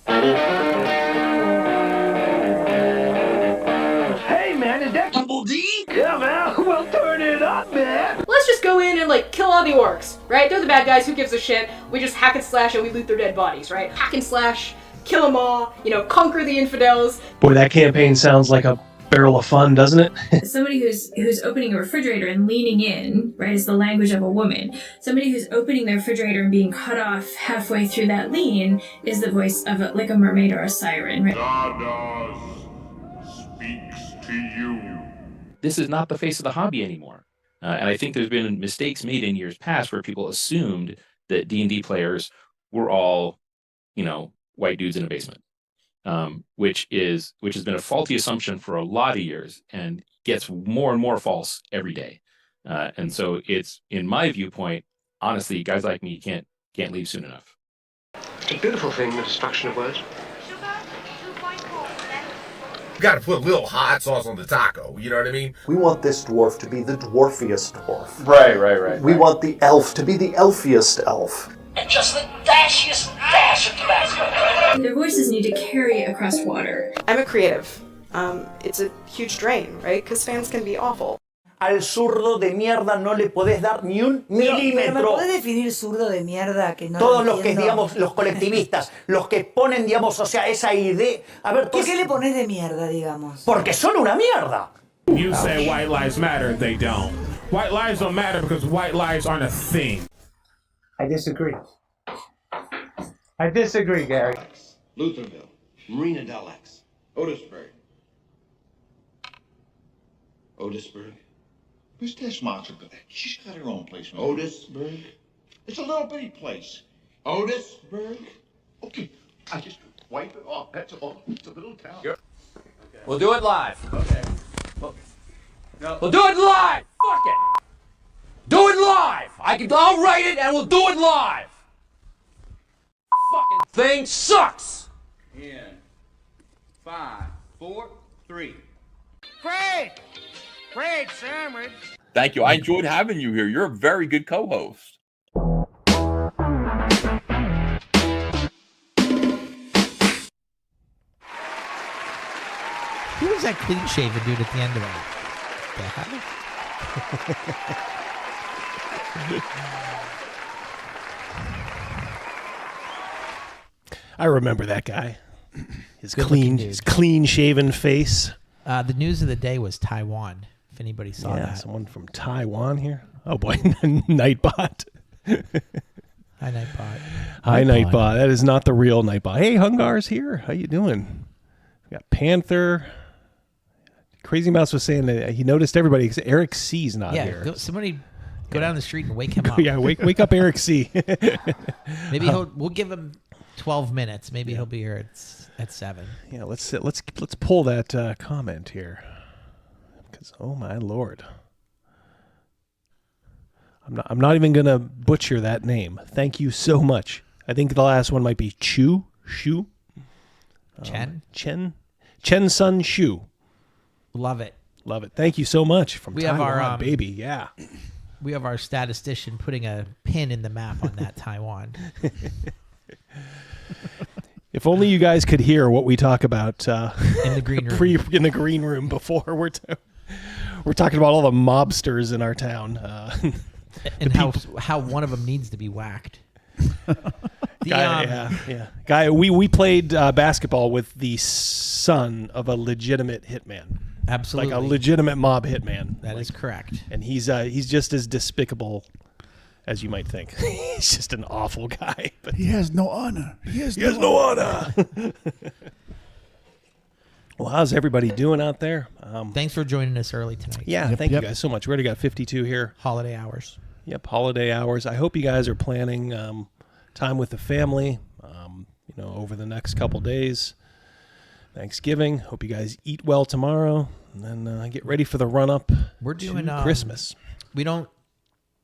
Hey, man, is that Double D? Yeah, man. Well, turn it up, man. Let's just go in and, like, kill all the orcs, right? They're the bad guys, who gives a shit? We just hack and slash and we loot their dead bodies, right? Hack and slash, kill them all, you know, conquer the infidels. Boy, that campaign sounds like a barrel of fun, doesn't it? Somebody who's opening a refrigerator and leaning in, right, is the language of a woman. Somebody who's opening their refrigerator and being cut off halfway through that lean is the voice of like a mermaid or a siren, right? Stardust speaks to you. This is not the face of the hobby anymore. And I think there's been mistakes made in years past where people assumed that D&D players were all, you know, white dudes in a basement. Which has been a faulty assumption for a lot of years and gets more and more false every day. And so it's, in my viewpoint, honestly, guys like me can't leave soon enough. It's a beautiful thing, the destruction of words. You gotta put a little hot sauce on the taco, you know what I mean? We want this dwarf to be the dwarfiest dwarf. Right. We want the elf to be the elfiest elf. And just the dashiest dash of Tabasco. Their voices need to carry across water. I'm a creative. It's a huge drain, right? Because fans can be awful. Al zurdo de mierda no le podés dar ni un milímetro. ¿Me podés definir zurdo de mierda que no Todos lo los que, entiendo? digamos, los colectivistas, los que ponen, digamos, o sea, esa idea... A ver, ¿Por qué le pones de mierda, digamos? Porque son una mierda. You say white lives matter, they don't. White lives don't matter because white lives aren't a thing. I disagree. I disagree, Gary. Lutherville, Marina Del X, Otisburg. Otisburg? Who's this monster? She's got her own place. Otisburg? It's a little bitty place. Otisburg? Okay, I just wipe it off. That's all. It's a little town. Okay. We'll do it live. Okay. We'll do it live! Fuck it! Do it live! I'll write it and we'll do it live! Fucking thing sucks! In 5, 4, 3. Great sandwich. Thank you. I enjoyed having you here. You're a very good co-host. Who was that clean-shaven dude at the end of that? I remember that guy. His clean-shaven face. The news of the day was Taiwan, if anybody saw that. Someone from Taiwan here. Oh, boy. Nightbot. Hi, Nightbot. Hi, Nightbot. That is not the real Nightbot. Hey, Hungar's here. How you doing? We got Panther. Crazy Mouse was saying that he noticed everybody. Eric C's not here. Somebody go down the street and wake him up. Yeah, wake up Eric C. Maybe we'll give him 12 minutes. Maybe he'll be here at 7. Yeah, let's pull that comment here. Because oh my lord, I'm not even gonna butcher that name. Thank you so much. I think the last one might be Shu. Chen Sun Shu. Love it. Thank you so much from we Taiwan, have our baby. Yeah. We have our statistician putting a pin in the map on that Taiwan. If only you guys could hear what we talk about in the green room. In the green room before we're talking about all the mobsters in our town and how one of them needs to be whacked. Guy, we played basketball with the son of a legitimate hitman. Absolutely, like a legitimate mob hitman. That is correct. And he's just as despicable as you might think. He's just an awful guy. But he has no honor. He has no honor. Well, how's everybody doing out there? Thanks for joining us early tonight. Yeah, thank you guys so much. We already got 52 here. Holiday hours. Yep, holiday hours. I hope you guys are planning time with the family, over the next couple days. Thanksgiving. Hope you guys eat well tomorrow, and then get ready for the run-up. We're doing Christmas.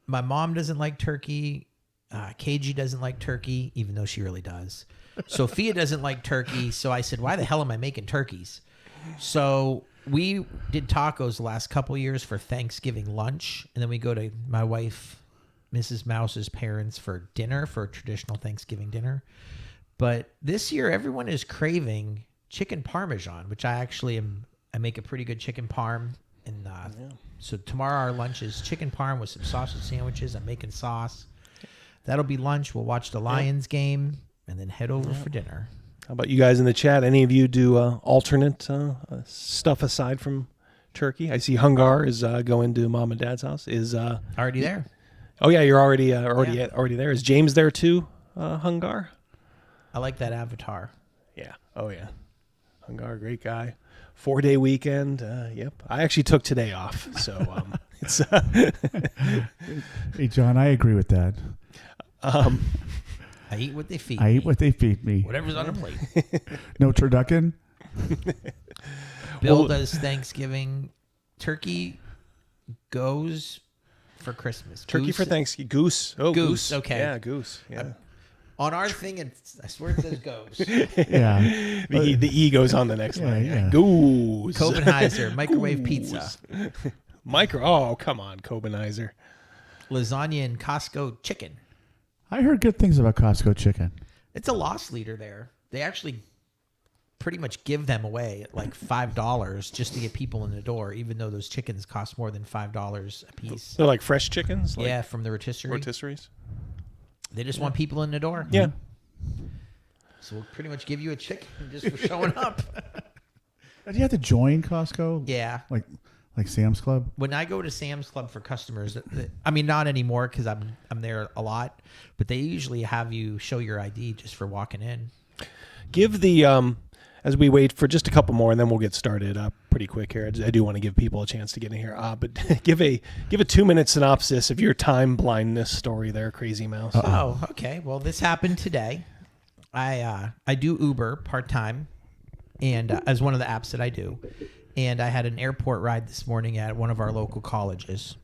My mom doesn't like turkey. KG doesn't like turkey, even though she really does. Sophia doesn't like turkey, so I said, why the hell am I making turkeys? So we did tacos the last couple years for Thanksgiving lunch, and then we go to my wife, Mrs. Mouse's parents, for dinner, for a traditional Thanksgiving dinner. But this year, everyone is craving chicken parmesan, which I make a pretty good chicken parm. And so tomorrow our lunch is chicken parm with some sausage sandwiches. I'm making sauce. That'll be lunch. We'll watch the Lions game and then head over for dinner. How about you guys in the chat? Any of you do alternate stuff aside from turkey? I see Hungar is going to mom and dad's house. Is already there? Oh yeah, you're already there. Is James there too? Hungar. I like that avatar. Yeah. Oh yeah. Hungar, great guy. 4-day weekend. Yep. I actually took today off, so it's. Hey John, I agree with that. I eat what they feed. I eat what they feed me. Whatever's on a plate. No turducken. Bill does Thanksgiving. Turkey goes for Christmas. Turkey Goose. for Thanksgiving. Goose. Oh, goose. Okay. Yeah, goose. Yeah. On our thing, I swear it says goes. Yeah. The E goes on the next line. Yeah. Goose. Copenhagen microwave pizza. Oh, come on, Copenhagen. Lasagna and Costco chicken. I heard good things about Costco chicken. It's a loss leader there. They actually pretty much give them away at like $5 just to get people in the door, even though those chickens cost more than $5 a piece. They're like fresh chickens? Like yeah, from the rotisserie. Rotisseries? They just want people in the door. Yeah. So we'll pretty much give you a chicken just for showing up. Do you have to join Costco? Yeah. Like Sam's Club? When I go to Sam's Club for customers, I mean, not anymore because I'm there a lot, but they usually have you show your ID just for walking in. Give the, as we wait for just a couple more and then we'll get started pretty quick here. I do want to give people a chance to get in here, but give a 2-minute synopsis of your time blindness story there, Crazy Mouse. Oh, okay. Well, this happened today. I do Uber part-time and as one of the apps that I do. And I had an airport ride this morning at one of our local colleges.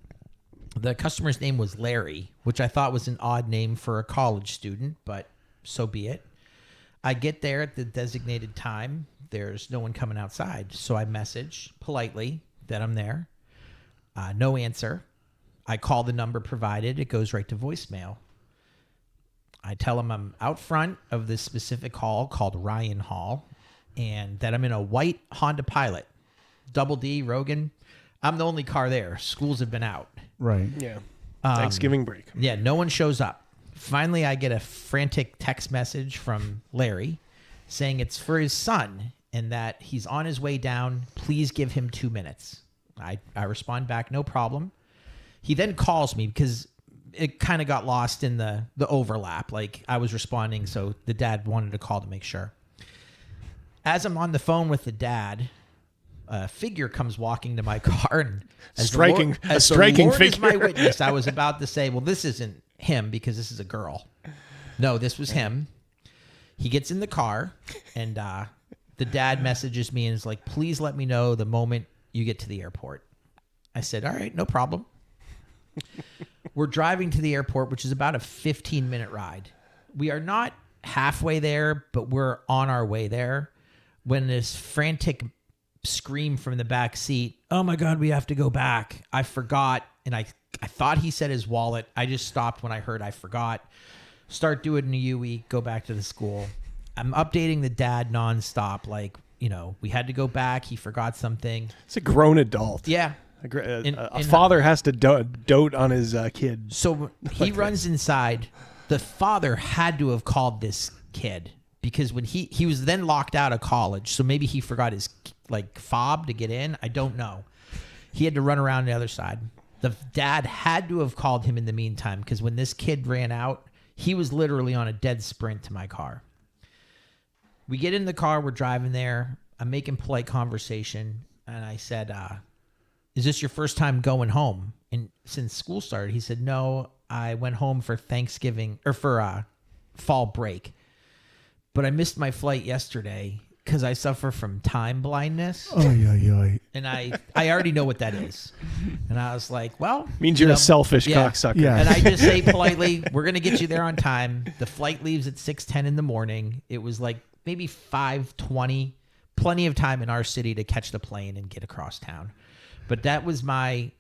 The customer's name was Larry, which I thought was an odd name for a college student, but so be it. I get there at the designated time. There's no one coming outside. So I message politely that I'm there. No answer. I call the number provided. It goes right to voicemail. I tell him I'm out front of this specific hall called Ryan Hall and that I'm in a white Honda Pilot. Double D, Rogan. I'm the only car there. Schools have been out. Right. Yeah. Thanksgiving break. Yeah, no one shows up. Finally, I get a frantic text message from Larry saying it's for his son and that he's on his way down. Please give him 2 minutes. I respond back, no problem. He then calls me because it kind of got lost in the overlap. Like I was responding, so the dad wanted to call to make sure. As I'm on the phone with the dad, a figure comes walking to my car, and a striking figure is my figure. witness. I was about to say, well, this isn't him because this is a girl. No, this was him. He gets in the car, and the dad messages me and is like, please let me know the moment you get to the airport. I said, all right, no problem. We're driving to the airport, which is about a 15-minute ride. We are not halfway there, but we're on our way there when this frantic scream from the back seat, oh my God, we have to go back. I forgot, and I thought he said his wallet. I just stopped when I heard I forgot. Start doing the UE, go back to the school. I'm updating the dad nonstop, like, you know, we had to go back. He forgot something. It's a grown adult. Yeah. A father has to dote on his kid. So he runs inside. The father had to have called this kid because when he was then locked out of college, so maybe he forgot his fob to get in. I don't know. He had to run around the other side. The dad had to have called him in the meantime because when this kid ran out, he was literally on a dead sprint to my car. We get in the car. We're driving there. I'm making polite conversation. And I said, is this your first time going home? And since school started, he said, no, I went home for Thanksgiving or for fall break. But I missed my flight yesterday because I suffer from time blindness. And I already know what that is. And I was like, well. Means you're a selfish cocksucker. Yeah. And I just say politely, we're going to get you there on time. The flight leaves at 6:10 in the morning. It was like maybe 5:20. Plenty of time in our city to catch the plane and get across town. But that was my,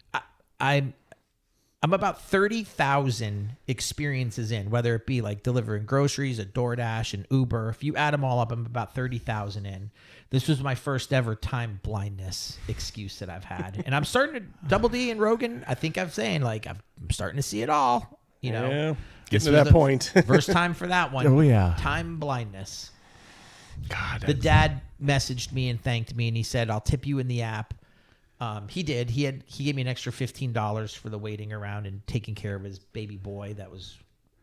I'm about 30,000 experiences in, whether it be like delivering groceries, a DoorDash, an Uber. If you add them all up, I'm about 30,000 in. This was my first ever time blindness excuse that I've had. And I'm starting to, Double D and Rogan, I think I'm saying, like, I'm starting to see it all. You know, yeah, getting to that point. First time for that one. Oh, yeah. Time blindness. God. The dad messaged me and thanked me, and he said, I'll tip you in the app. He did. He gave me an extra $15 for the waiting around and taking care of his baby boy. That was,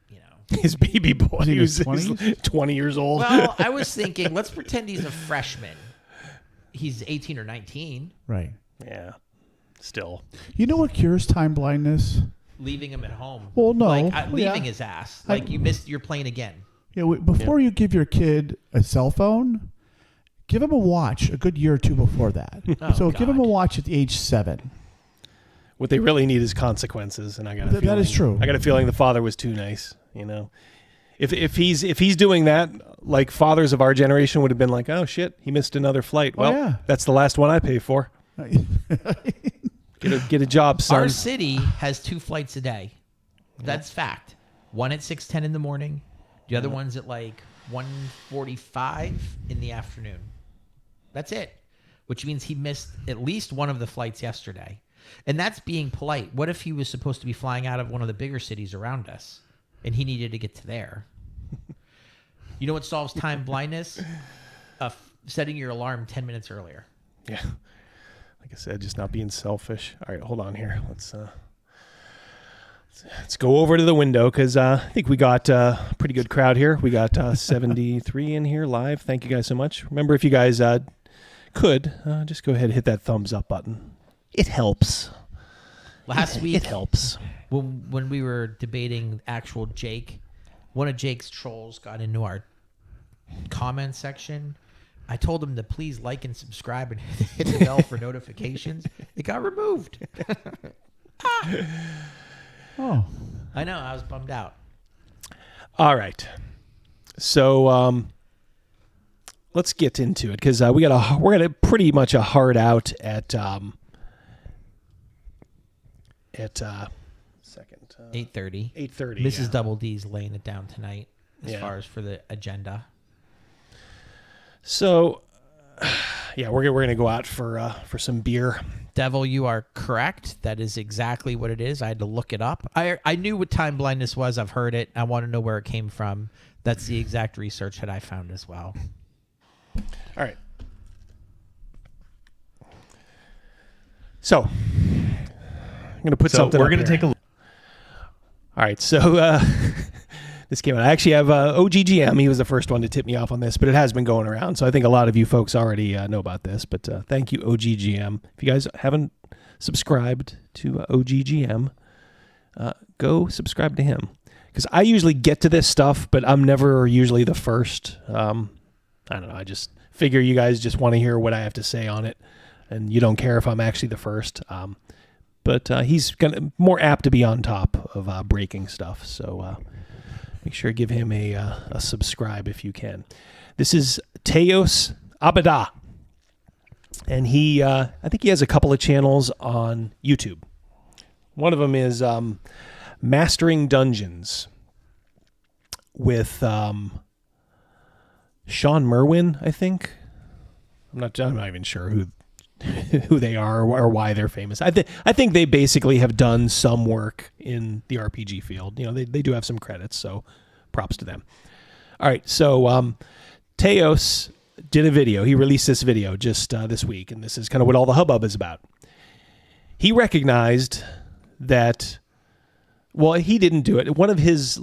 you know, his baby boy. He was 20 years old. Well, I was thinking, let's pretend he's a freshman. He's 18 or 19. Right. Yeah. Still. You know what cures time blindness? Leaving him at home. Well, no. Like leaving his ass. Like you missed your plane again. Yeah. Before you give your kid a cell phone, give him a watch a good year or two before that. Give him a watch at the age 7. What they really need is consequences, and I got a feeling that is true. I got a feeling the father was too nice. You know, if he's doing that, like fathers of our generation would have been like, oh shit, he missed another flight. Well, yeah. That's the last one I pay for. Get a job, son. Our city has 2 flights a day. That's fact. One at 6:10 in the morning. The other one's at like 1:45 in the afternoon. That's it. Which means he missed at least one of the flights yesterday. And that's being polite. What if he was supposed to be flying out of one of the bigger cities around us and he needed to get to there? You know what solves time blindness? Setting your alarm 10 minutes earlier. Yeah. Like I said, just not being selfish. All right, hold on here. Let's go over to the window because I think we got a pretty good crowd here. We got 73 in here live. Thank you guys so much. Remember, if you guys could, just go ahead and hit that thumbs up button. It helps. Last week, it helps. When we were debating actual Jake, one of Jake's trolls got into our comment section. I told him to please like and subscribe and hit the bell for notifications. It got removed. Oh. I know. I was bummed out. All right. So let's get into it because we're gonna pretty much a hard out at 8:30. 8:30. Mrs. Double D's laying it down tonight as far as for the agenda. So, yeah, we're gonna go out for some beer. Devil, you are correct. That is exactly what it is. I had to look it up. I knew what time blindness was. I've heard it. I want to know where it came from. That's the exact research that I found as well. All right. So, I'm gonna put something. We're gonna take a look. All right. So this came out. I actually have OGGM. He was the first one to tip me off on this, but it has been going around. So I think a lot of you folks already know about this. But thank you, OGGM. If you guys haven't subscribed to OGGM, go subscribe to him. Because I usually get to this stuff, but I'm never usually the first. I don't know. I just figure you guys just want to hear what I have to say on it, and you don't care if I'm actually the first. But he's more apt to be on top of breaking stuff. So make sure to give him a subscribe if you can. This is Teos Abada. And I think he has a couple of channels on YouTube. One of them is Mastering Dungeons with Sean Merwin, I think. I'm not even sure who they are or why they're famous. I think they basically have done some work in the RPG field. You know, they do have some credits, so props to them. All right, so Teos did a video. He released this video just this week, and this is kind of what all the hubbub is about. He recognized that, well, he didn't do it. One of his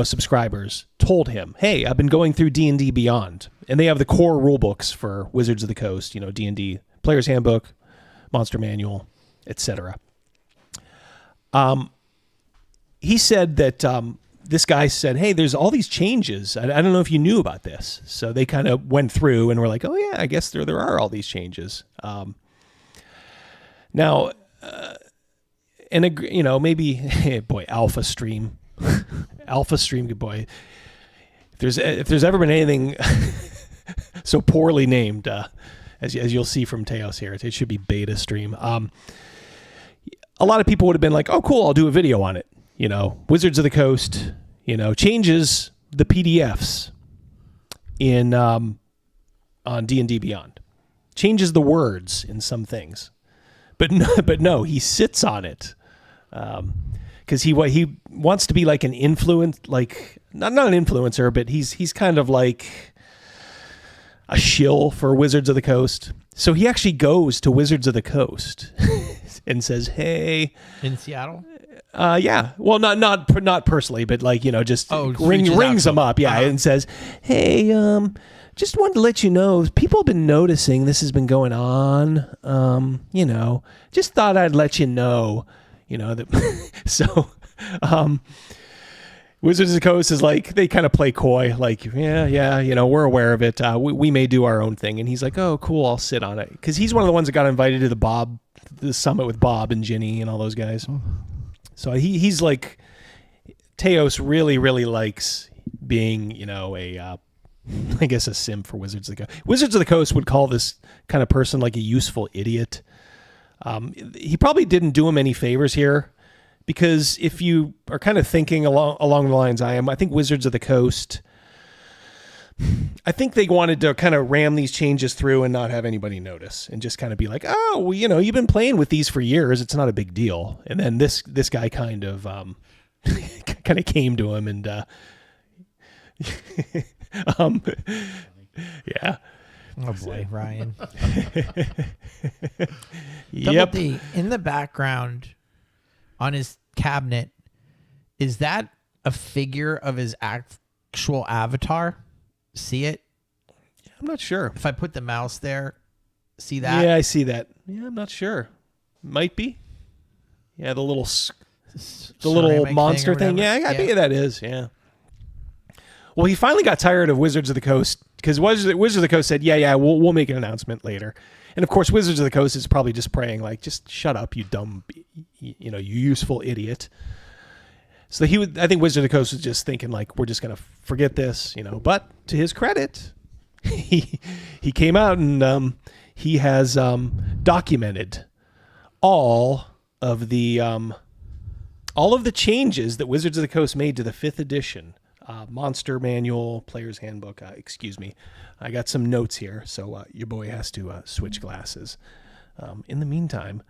subscribers told him, hey, I've been going through D&D Beyond, and they have the core rule books for Wizards of the Coast, D&D, Player's Handbook, Monster Manual, etc. He said that this guy said, hey, there's all these changes. I don't know if you knew about this. So they kind of went through and were like, oh, yeah, I guess there are all these changes. Now, maybe, boy, Alpha Stream. Alpha Stream, good boy. If there's ever been anything so poorly named, as you'll see from Teos here, it should be Beta Stream. a lot of people would have been like, oh, cool, I'll do a video on it. You know, Wizards of the Coast, you know, changes the PDFs in on D&D Beyond. Changes the words in some things. But no, he sits on it. Because he wants to be like an influence, like not an influencer, but he's kind of like a shill for Wizards of the Coast. So he actually goes to Wizards of the Coast and says, "Hey," in Seattle. Yeah. Well, not personally, but like, you know, just rings them up, and says, "Hey, just wanted to let you know, people have been noticing this has been going on. You know, just thought I'd let you know, you know that." So, Wizards of the Coast is like, they kind of play coy, like, yeah, you know, we're aware of it. We may do our own thing. And he's like, oh, cool, I'll sit on it. Because he's one of the ones that got invited to the summit with Bob and Ginny and all those guys. So he's like, Teos really, really likes being, you know, I guess a simp for Wizards of the Coast. Wizards of the Coast would call this kind of person like a useful idiot. He probably didn't do him any favors here. Because if you are kind of thinking along the lines I am, I think Wizards of the Coast, I think they wanted to kind of ram these changes through and not have anybody notice and just kind of be like, oh, well, you know, you've been playing with these for years. It's not a big deal. And then this guy kind of came to him and yeah. Oh boy, Ryan. Yep. Double D, in the background on his cabinet, is that a figure of his actual avatar? See it? I'm not sure. If I put the mouse there, see that? Yeah, I see that. I'm not sure. Might be. Yeah, the little monster thing. Yeah, I think that is. Yeah. Well, he finally got tired of Wizards of the Coast because Wizards of the Coast said, yeah, we'll make an announcement later. And of course, Wizards of the Coast is probably just praying like, just shut up, you dumb, you know, you useful idiot. So I think Wizards of the Coast was just thinking like, we're just going to forget this, you know. But to his credit, he came out and he has documented all of the changes that Wizards of the Coast made to the 5th edition Monster Manual, Player's Handbook. Excuse me. I got some notes here, so your boy has to switch glasses. In the meantime,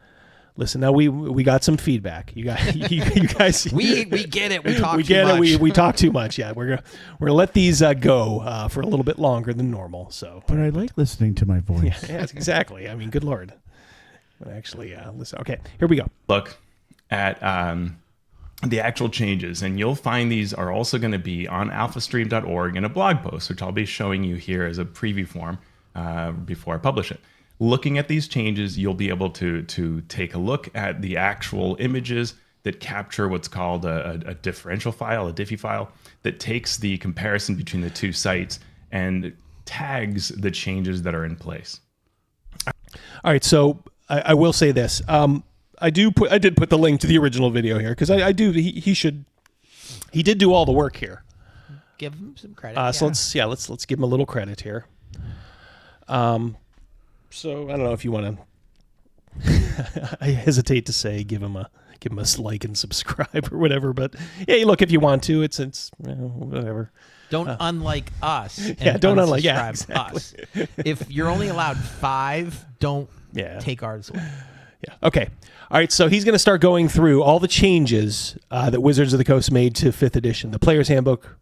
listen. Now we got some feedback. You guys, we get it. We talk. We get it. We talk too much. Yeah, we're gonna let these go for a little bit longer than normal. So, but I like listening to my voice. Yeah, exactly. I mean, good Lord. But actually, listen. Okay, here we go. Look at the actual changes, and you'll find these are also going to be on alphastream.org in a blog post, which I'll be showing you here as a preview form before I publish it. Looking at these changes, you'll be able to take a look at the actual images that capture what's called a differential file, a diffie file, that takes the comparison between the two sites and tags the changes that are in place. All right, so I will say this. I did put the link to the original video here because I do. He did do all the work here. Give him some credit. So let's give him a little credit here. So I don't know if you want to. I hesitate to say give him a like and subscribe or whatever, but yeah, look if you want to. It's whatever. Don't unlike us. Yeah, don't unlike exactly. us. If you're only allowed 5, don't take ours away. Yeah. Okay. All right. So he's going to start going through all the changes that Wizards of the Coast made to 5th edition, the Player's Handbook,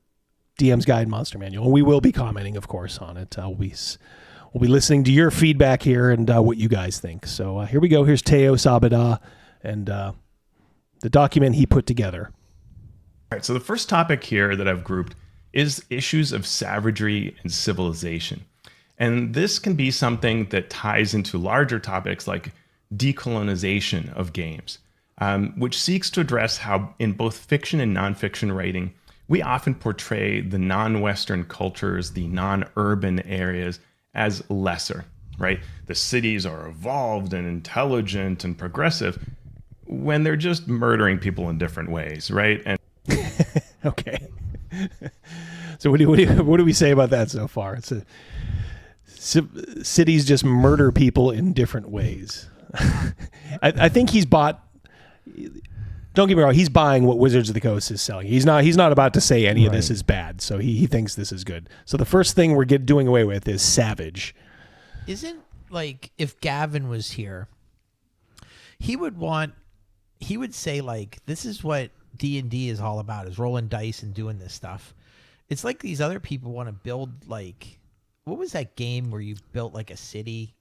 DM's Guide, Monster Manual. And we will be commenting, of course, on it. We'll be listening to your feedback here and what you guys think. So here we go. Here's Teos Abada and the document he put together. All right. So the first topic here that I've grouped is issues of savagery and civilization. And this can be something that ties into larger topics like decolonization of games, which seeks to address how in both fiction and nonfiction writing, we often portray the non-Western cultures, the non-urban areas as lesser, right? The cities are evolved and intelligent and progressive when they're just murdering people in different ways, right? And okay. So what do we say about that so far? It's cities just murder people in different ways. I think he's bought don't get me wrong, he's buying what Wizards of the Coast is selling. He's not about to say any of this is bad. So he thinks this is good. So the first thing we're doing away with is savage. Isn't like if Gavin was here, he would say like, this is what D&D is all about, is rolling dice and doing this stuff. It's like these other people want to build like, what was that game where you built like a city?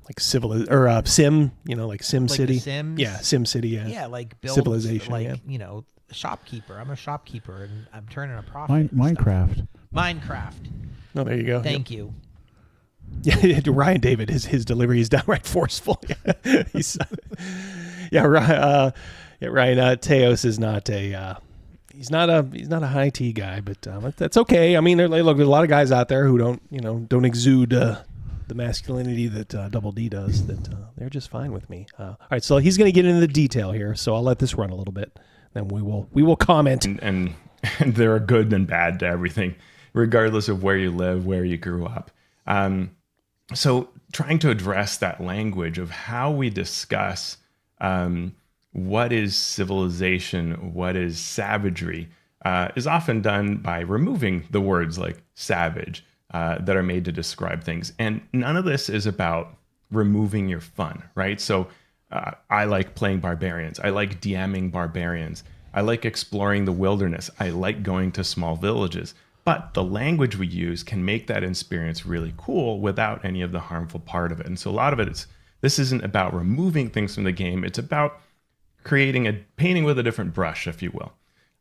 Like Sim, like Sim Like City. The Sims? Yeah, Sim City, yeah. Yeah, like build Civilization, like, yeah. Shopkeeper. I'm a shopkeeper and I'm turning a profit. Minecraft. Minecraft. Oh, there you go. Thank you. Yeah, Ryan David, his delivery is downright forceful. Ryan Teos is not a he's not a high tea guy, but that's okay. I mean, look, there's a lot of guys out there who don't exude the masculinity that Double D does. That they're just fine with me. All right, so he's going to get into the detail here, so I'll let this run a little bit, then we will comment. And there are good and bad to everything, regardless of where you live, where you grew up. So trying to address that language of how we discuss what is civilization, what is savagery, is often done by removing the words like savage that are made to describe things. And none of this is about removing your fun, right? So I like playing barbarians. I like DMing barbarians. I like exploring the wilderness. I like going to small villages. But the language we use can make that experience really cool without any of the harmful part of it. And so a lot of it this isn't about removing things from the game. It's about painting with a different brush, if you will.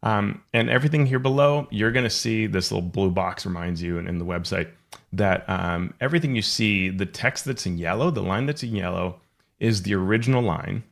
And everything here below, you're going to see this little blue box reminds you in the website that everything you see, the text that's in yellow, the line that's in yellow is the original line.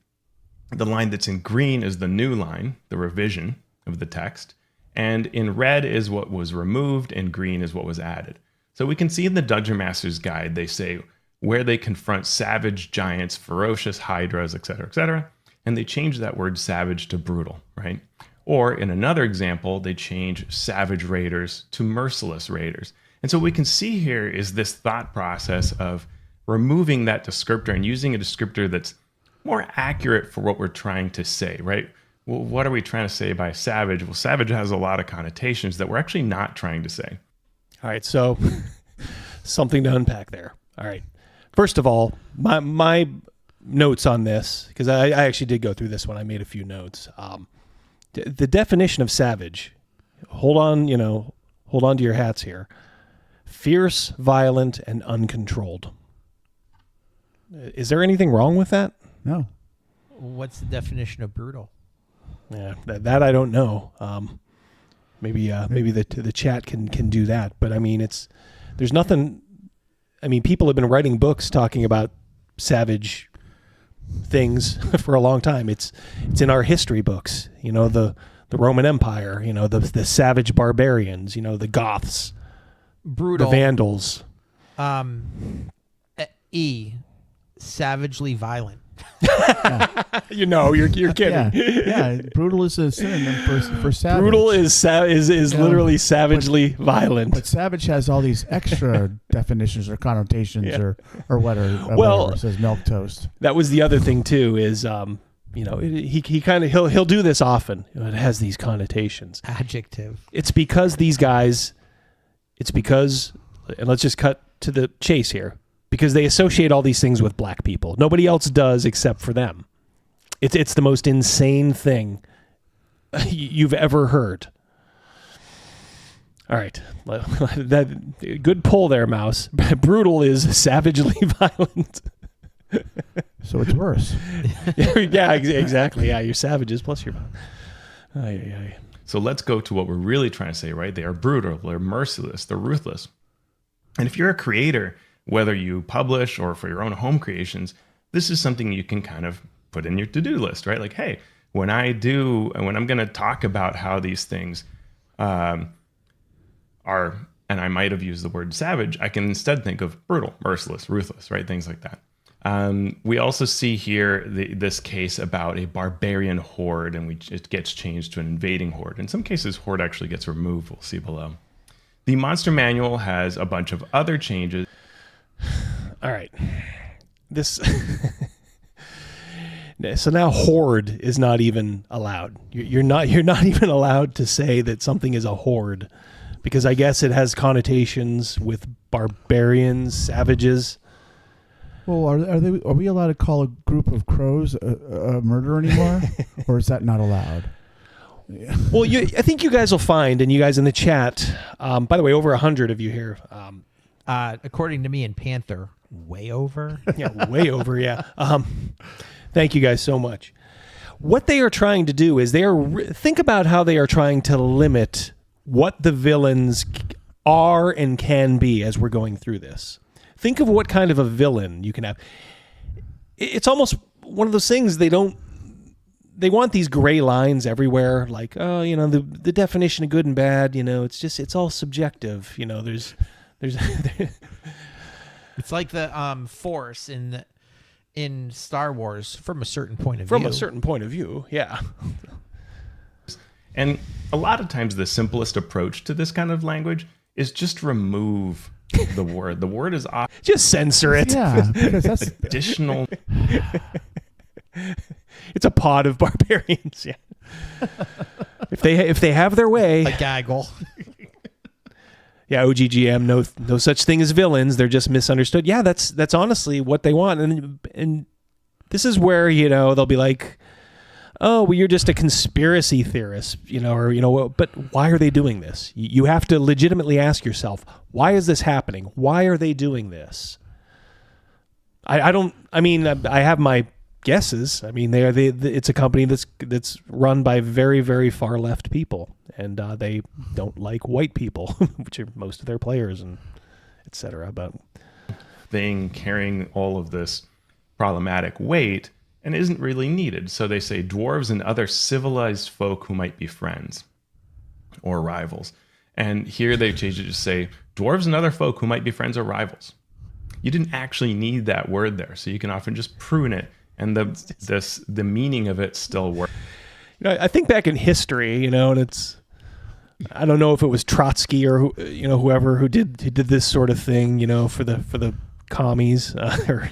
The line that's in green is the new line, the revision of the text. And in red is what was removed, and green is what was added. So we can see in the Dungeon Master's Guide, they say where they confront savage giants, ferocious hydras, etc., and they change that word savage to brutal, right? Or in another example, they change savage raiders to merciless raiders. And so what we can see here is this thought process of removing that descriptor and using a descriptor that's more accurate for what we're trying to say, right? Well, what are we trying to say by savage? Well, savage has a lot of connotations that we're actually not trying to say. All right, so something to unpack there. All right. First of all, my notes on this, because I actually did go through this one. I made a few notes. The definition of savage, hold on to your hats here. Fierce, violent, and uncontrolled. Is there anything wrong with that? No. What's the definition of brutal? Yeah, that I don't know. Maybe the chat can do that. But I mean, there's nothing. I mean, people have been writing books talking about savage things for a long time. It's in our history books. The Roman Empire. The savage barbarians. The Goths, brutal, the Vandals. Savagely violent. You're kidding. Yeah, brutal is a synonym for savage. Brutal is literally savagely violent. But savage has all these extra definitions or connotations or whatever. Well, it says milquetoast. That was the other thing too. Is he kind of he'll do this often. It has these connotations. Adjective. It's because these guys. It's because, and let's just cut to the chase here. Because they associate all these things with black people. Nobody else does except for them. It's the most insane thing you've ever heard. All right. That good pull there, Mouse. Brutal is savagely violent. So it's worse. Yeah, exactly. Yeah, you're savages plus you're violent. So let's go to what we're really trying to say, right? They are brutal, they're merciless, they're ruthless. And if you're a creator, whether you publish or for your own home creations, this is something you can kind of put in your to-do list, right? Like, hey, when I'm going to talk about how these things are, and I might have used the word savage, I can instead think of brutal, merciless, ruthless, right? Things like that. We also see here this case about a barbarian horde, and it gets changed to an invading horde. In some cases, horde actually gets removed. We'll see below. The monster manual has a bunch of other changes. All right. This So now horde is not even allowed. You're not even allowed to say that something is a horde, because I guess it has connotations with barbarians, savages. Well, are we allowed to call a group of crows a murder anymore, or is that not allowed? Yeah. Well, I think you guys will find, and you guys in the chat. By the way, over 100 of you here. According to me and Panther, way over. Yeah, way over. Yeah. Thank you guys so much. What they are trying to do is think about how they are trying to limit what the villains are and can be as we're going through this. Think of what kind of a villain you can have. It's almost one of those things they want these gray lines everywhere, like, oh, the definition of good and bad, it's all subjective. There's it's like the Force in Star Wars from a certain point of view. From a certain point of view, yeah. And a lot of times the simplest approach to this kind of language is just remove the word. The word is just censor it. Yeah, because that's additional. It's a pod of barbarians. Yeah. If they have their way, a gaggle. Yeah, OGGM, no such thing as villains. They're just misunderstood. Yeah, that's honestly what they want. And this is where, they'll be like, oh, well, you're just a conspiracy theorist, but why are they doing this? You have to legitimately ask yourself, why is this happening? Why are they doing this? I have my guesses. I mean, it's a company that's run by very, very far left people, and they don't like white people, which are most of their players, and etc. But thing carrying all of this problematic weight and isn't really needed. So they say dwarves and other civilized folk who might be friends or rivals. And here they've changed it to say dwarves and other folk who might be friends or rivals. You didn't actually need that word there, so you can often just prune it, and the meaning of it still works. I think back in history, and it's, I don't know if it was Trotsky or whoever who did this sort of thing, for the commies, or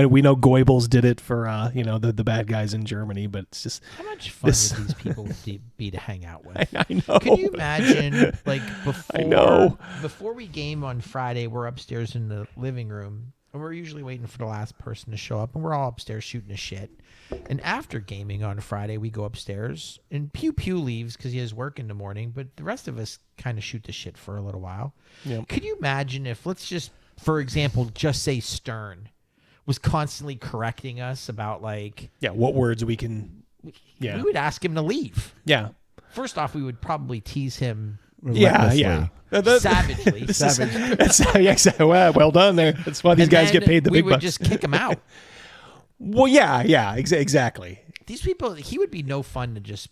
we know Goebbels did it for the bad guys in Germany, but it's just how much fun would these people be to hang out with? I know. Can you imagine, like, before we game on Friday, we're upstairs in the living room, and we're usually waiting for the last person to show up, and we're all upstairs shooting a shit. And after gaming on Friday, we go upstairs, and Pew Pew leaves because he has work in the morning, but the rest of us kind of shoot the shit for a little while. Yep. Could you imagine if, let's just, for example, just say Stern was constantly correcting us about, like, what words we can, we would ask him to leave. Yeah. First off, we would probably tease him. Yeah. Savagely. Well done there. That's why these guys get paid the big bucks. We would just kick him out. Well, yeah, exactly. These people, he would be no fun to just,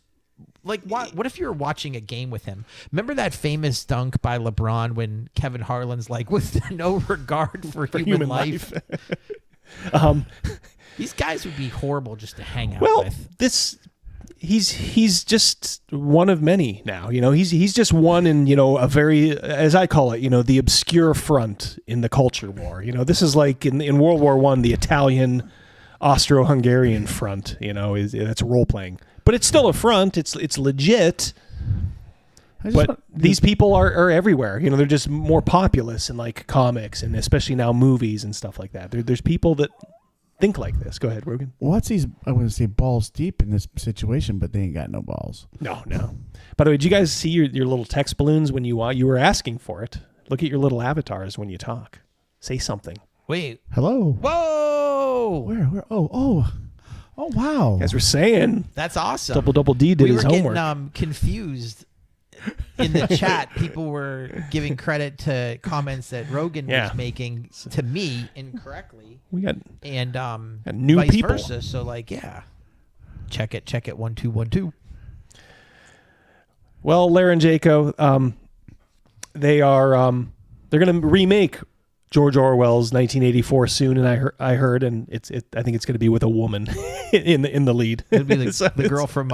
like, what if you were watching a game with him? Remember that famous dunk by LeBron when Kevin Harlan's like, with no regard for human life? These guys would be horrible just to hang out with. He's just one of many now. He's just one in, a very, as I call it, the obscure front in the culture war. This is like in World War I, the Italian Austro-Hungarian front, that's role playing, but it's still a front. It's legit. But these people are everywhere. They're just more populous in, like, comics and especially now movies and stuff like that. There's people that think like this. Go ahead, Rogan. WotC's, I want to say, balls deep in this situation, but they ain't got no balls. No. By the way, did you guys see your little text balloons when you were asking for it? Look at your little avatars when you talk. Say something. Wait. Hello. Whoa. Where? Oh, wow. You guys were saying. That's awesome. Double D did his homework. We were getting confused in the chat. People were giving credit to comments that Rogan was making to me incorrectly. We got new vice people. Versa, so, like, check it 1 2 1 2. Well, Lara and Jaco, they're going to remake George Orwell's 1984 soon, and I heard, and I think it's going to be with a woman in the lead. It'll be the girl from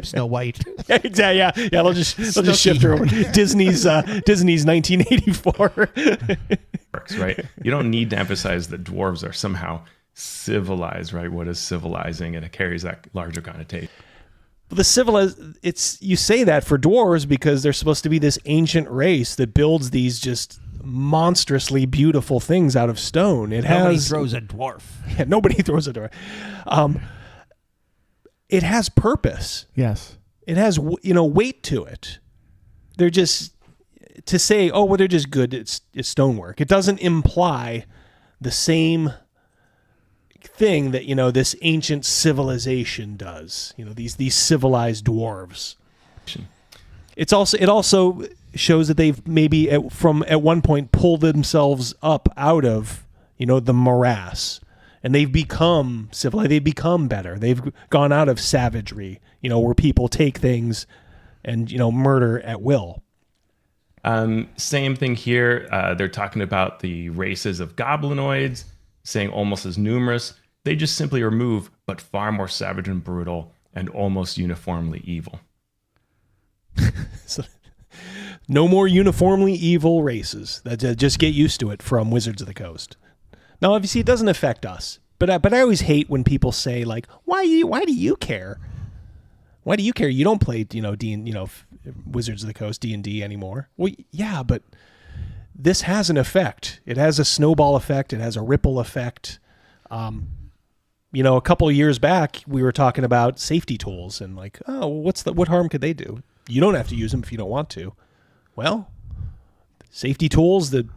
Snow White. Exactly. Yeah. They'll just shift her over. Disney's 1984. Right. You don't need to emphasize that dwarves are somehow civilize, right? What is civilizing? And it carries that larger connotation. You say that for dwarves because they're supposed to be this ancient race that builds these just monstrously beautiful things out of stone. Nobody throws a dwarf. Yeah, nobody throws a dwarf. It has purpose. Yes. It has, weight to it. They're just, to say, oh, well, they're just good. It's stonework. It doesn't imply the same thing that, this ancient civilization does. These civilized dwarves. It also shows that they've maybe at one point pulled themselves up out of, the morass, and they've become civilized. They've become better. They've gone out of savagery, where people take things and, murder at will. Same thing here. They're talking about the races of goblinoids, saying almost as numerous. They just simply remove, but far more savage and brutal and almost uniformly evil. So, no more uniformly evil races. Just get used to it from Wizards of the Coast. Now, obviously, it doesn't affect us, but I always hate when people say like, "Why do you care? Why do you care? You don't play, Wizards of the Coast D&D anymore." Well, yeah, but this has an effect. It has a snowball effect. It has a ripple effect. A couple of years back, we were talking about safety tools and like, oh, what harm could they do? You don't have to use them if you don't want to. Well, safety tools that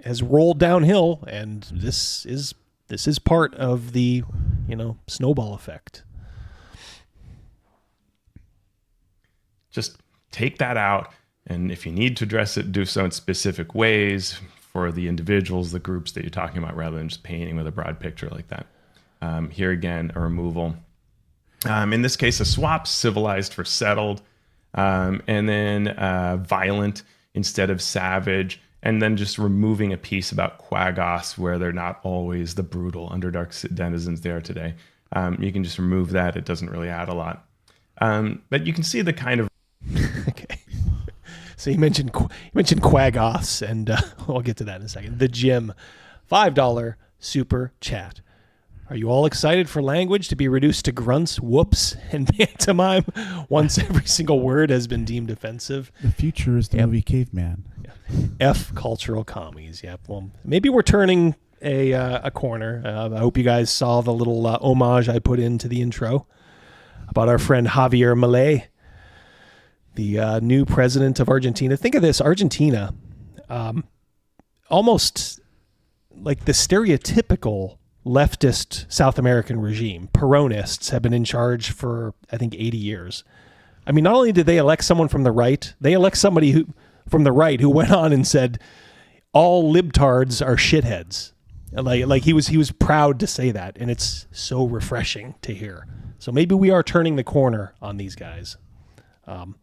has rolled downhill, and this is part of the, snowball effect. Just take that out, and if you need to address it, do so in specific ways for the individuals, the groups that you're talking about, rather than just painting with a broad picture like that. Here again, a removal. In this case, a swap, civilized for settled, and then violent instead of savage, and then just removing a piece about Quagos, where they're not always the brutal Underdark denizens they are today. You can just remove that. It doesn't really add a lot. But you can see the kind of... Okay. So you mentioned Quagos, and I'll get to that in a second. The Jim, $5 super chat. Are you all excited for language to be reduced to grunts, whoops, and pantomime once every single word has been deemed offensive? The future is the movie Caveman. Yeah. F cultural commies. Yeah. Well, maybe we're turning a corner. I hope you guys saw the little homage I put into the intro about our friend Javier Milei, the new president of Argentina. Think of this, Argentina, almost like the stereotypical leftist South American regime. Peronists have been in charge for, I think, 80 years. I mean, not only did they elect someone from the right, they elect somebody from the right who went on and said, all libtards are shitheads. Like he was proud to say that, and it's so refreshing to hear. So maybe we are turning the corner on these guys.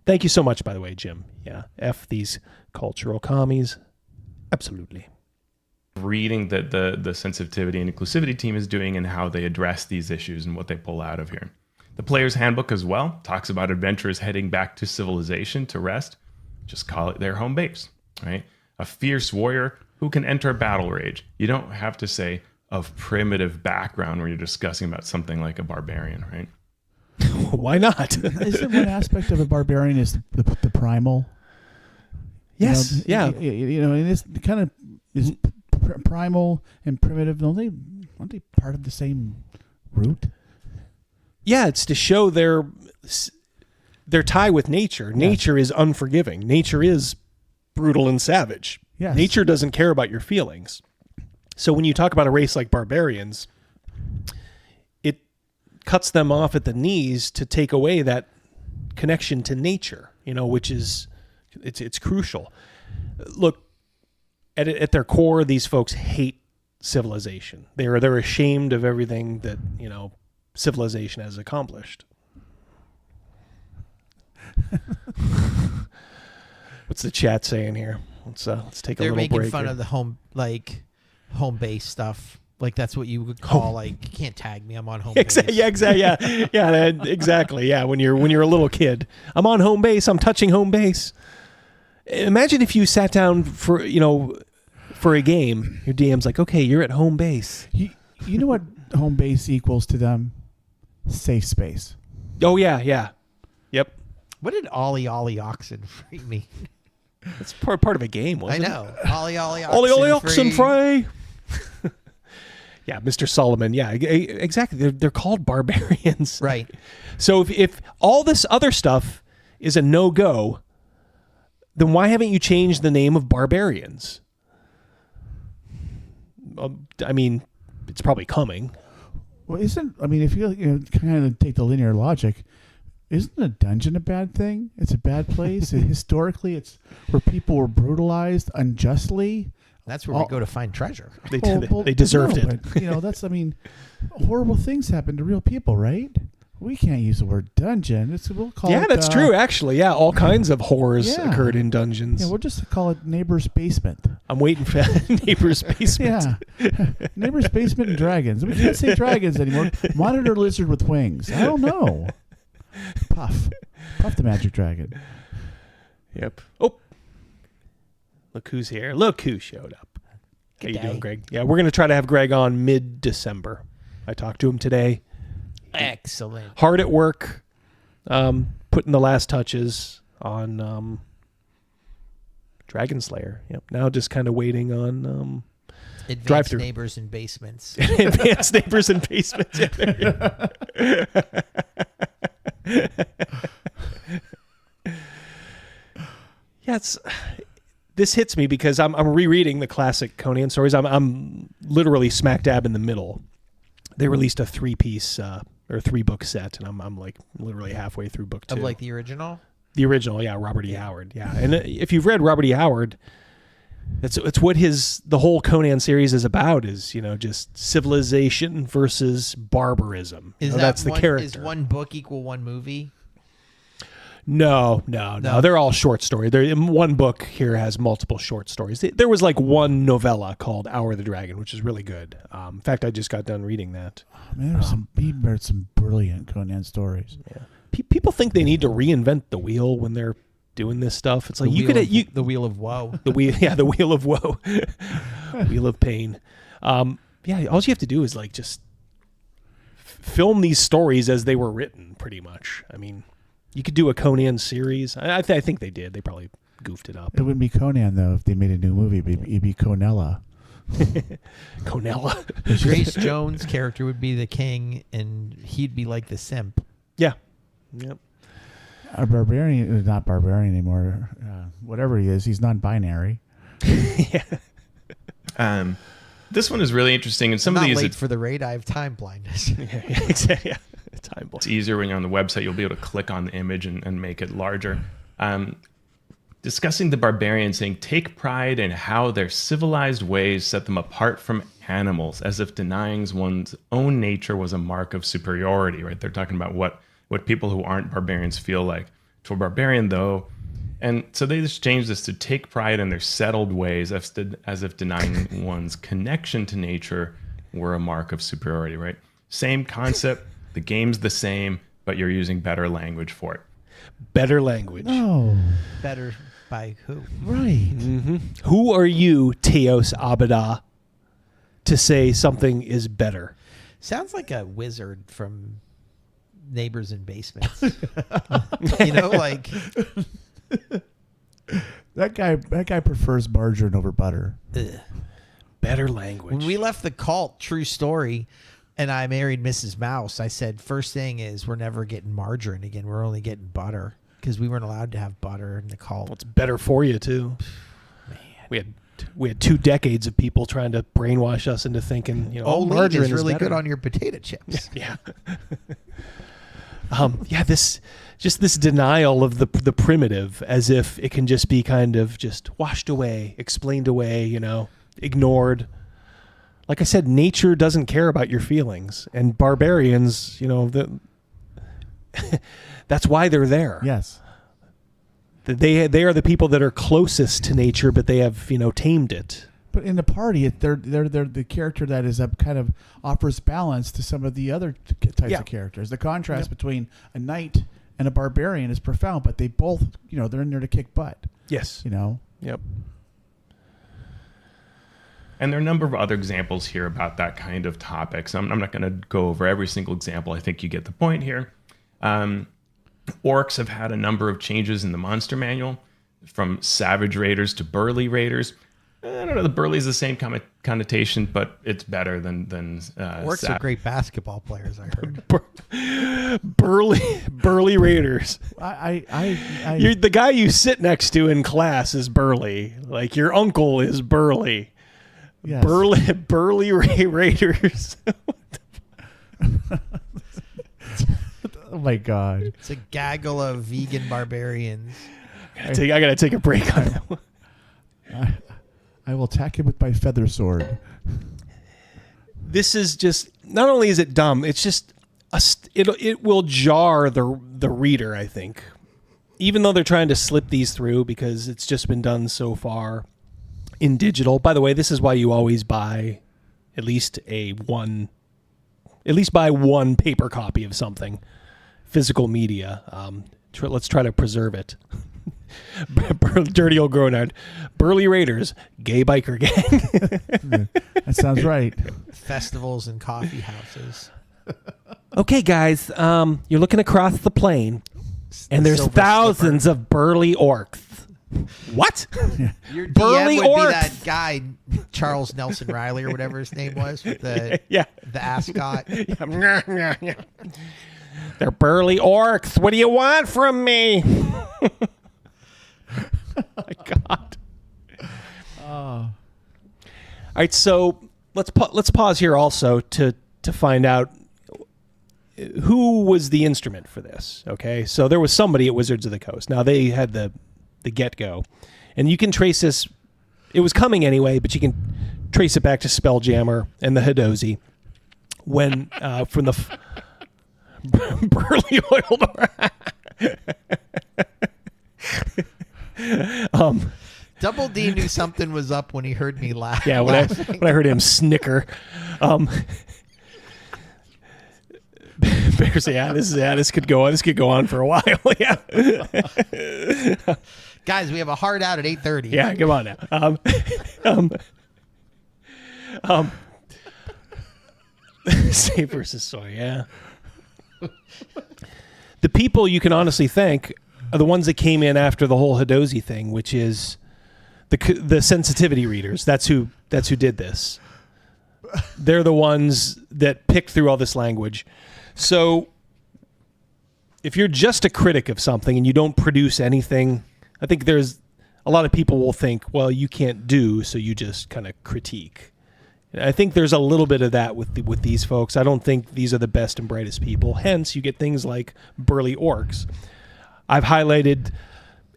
Thank you so much, by the way, Jim. Yeah, F these cultural commies. Absolutely. Reading that the sensitivity and inclusivity team is doing and how they address these issues and what they pull out of here. The player's handbook as well talks about adventurers heading back to civilization to rest. Just call it their home base, right? A fierce warrior who can enter battle rage. You don't have to say of primitive background when you're discussing about something like a barbarian, right? Why not? Isn't one aspect of a barbarian is the primal? Yes, yeah. And this kind of is primal and primitive. Aren't they part of the same root? Yeah, it's to show their tie with nature. Yeah. Nature is unforgiving. Nature is brutal and savage. Yes. Nature doesn't care about your feelings. So when you talk about a race like barbarians, it cuts them off at the knees to take away that connection to nature, which is it's crucial. Look, at their core, these folks hate civilization. They're ashamed of everything that, civilization has accomplished. What's the chat saying here? Let's take a little break. They're making fun here. of the home base stuff. Like that's what you would call you can't tag me. I'm on home base. Yeah, exactly. Yeah, exactly. Yeah, when you're a little kid, I'm on home base. I'm touching home base. Imagine if you sat down for a game. Your DM's like, okay, you're at home base. You know what home base equals to them? Safe space. Oh yeah. Yep. What did Ollie Oxen free mean? It's part of a game, wasn't it? I know. Ollie Ollie Oxen free. Yeah, Mr. Solomon. Yeah, exactly. They're called barbarians. Right. So if all this other stuff is a no-go, then why haven't you changed the name of barbarians? I mean, it's probably coming. Well, if you kind of take the linear logic, isn't a dungeon a bad thing? It's a bad place. Historically, it's where people were brutalized unjustly. That's where we go to find treasure. They deserved it. But, horrible things happen to real people, right? We can't use the word dungeon. We'll call it. That's true. Actually, yeah, all kinds of horrors occurred in dungeons. Yeah, we'll just call it neighbor's basement. I'm waiting for neighbor's basement. Yeah, neighbor's basement and dragons. We can't say dragons anymore. Monitor lizard with wings. I don't know. Puff the magic dragon. Yep. Oh, look who's here. Look who showed up. How you doing, Greg? Yeah, we're gonna try to have Greg on mid-December. I talked to him today. Excellent. Hard at work, putting the last touches on Dragon Slayer. Yep. Now just kind of waiting on Advanced neighbors and basements. Advanced neighbors and basements. Yeah, this hits me because I'm rereading the classic Conan stories. I'm literally smack dab in the middle. They released a 3-piece or 3-book set, and I'm like literally halfway through book 2. Of like the original? The original, yeah, Robert E. Howard, yeah. And if you've read Robert E. Howard, it's what the whole Conan series is about, is just civilization versus barbarism. That's the character. Is one book equal one movie? No. They're all short stories. One book here has multiple short stories. There was like one novella called Hour of the Dragon, which is really good. In fact, I just got done reading that. Man, there's some brilliant Conan stories. Yeah. People think they need to reinvent the wheel when they're doing this stuff. It's like the wheel of woe. The wheel of woe. Wheel of pain. All you have to do is like just film these stories as they were written, pretty much. I mean, you could do a Conan series. I think they did. They probably goofed it up. It wouldn't be Conan, though, if they made a new movie. It'd be Conella. Conella. Grace Jones' character would be the king, and he'd be like the simp. Yeah. Yep. A barbarian is not barbarian anymore. Whatever he is, he's non-binary. Yeah. This one is really interesting, and some I'm of not these late for the raid. I have time blindness. Yeah. It's easier when you're on the website. You'll be able to click on the image and make it larger. Discussing the barbarians, saying, take pride in how their civilized ways set them apart from animals, as if denying one's own nature was a mark of superiority, right? They're talking about what people who aren't barbarians feel like. To a barbarian, though, and so they just changed this to take pride in their settled ways, as if denying one's connection to nature were a mark of superiority, right? Same concept. The game's the same, but you're using better language for it. Better language. Oh. Better by who? Right. Mm-hmm. Who are you, Teos Abada, to say something is better? Sounds like a wizard from Neighbors and Basements. Like that guy prefers margarine over butter. Ugh. Better language. When we left the cult, true story, and I married Mrs. Mouse, I said, first thing is we're never getting margarine again. We're only getting butter, because we weren't allowed to have butter in the cult. Well, it's better for you, too. Man. We had 2 decades of people trying to brainwash us into thinking, margarine is really better. good on your potato chips. Yeah. This denial of the primitive, as if it can just be kind of just washed away, explained away, ignored. Like I said, nature doesn't care about your feelings, and barbarians, that's why they're there. Yes. They are the people that are closest to nature, but they have tamed it. But in the party, they're the character that is kind of offers balance to some of the other types of characters. The contrast between a knight and a barbarian is profound, but they both, they're in there to kick butt. Yes. Yep. And there are a number of other examples here about that kind of topics. I'm not going to go over every single example. I think you get the point here. Orcs have had a number of changes in the monster manual, from savage raiders to burly raiders. I don't know, the burly is the same connotation, but it's better than Orcs are great basketball players, I heard. burly raiders. You're, the guy you sit next to in class is burly. Like your uncle is burly. Yes. Burly raiders. Oh my God! It's a gaggle of vegan barbarians. I gotta take a break on that one. I will attack him with my feather sword. This is just, not only is it dumb, it's just it will jar the reader, I think. Even though they're trying to slip these through because it's just been done so far in digital. By the way, this is why you always buy at least one paper copy of something, physical media. Let's try to preserve it. Dirty old Gronard. Burly Raiders, gay biker gang. That sounds right. Festivals and coffee houses. Okay, guys, you're looking across the plain, and there's thousands of burly orcs. What? Your DM burly would orcs. be that guy, Charles Nelson Riley, or whatever his name was, with the ascot. They're burly orcs. What do you want from me? Oh my God. All right, so let's pause here also to find out who was the instrument for this. Okay, so there was somebody at Wizards of the Coast. Now they had the get-go, and you can trace this. It was coming anyway, but you can trace it back to Spelljammer and the Hadozi when from the burly oiled. Double D knew something was up when he heard me laugh. Yeah, when I heard him snicker. Bears, this could go on. This could go on for a while. Yeah. Guys, we have a hard out at 8:30. Yeah, come on now. Say versus soy. Yeah. The people you can honestly thank are the ones that came in after the whole Hadozi thing, which is the sensitivity readers. That's who did this. They're the ones that picked through all this language. So if you're just a critic of something and you don't produce anything, I think there's a lot of people will think, well, you can't do, so you just kind of critique. And I think there's a little bit of that with these folks. I don't think these are the best and brightest people. Hence, you get things like burly orcs. I've highlighted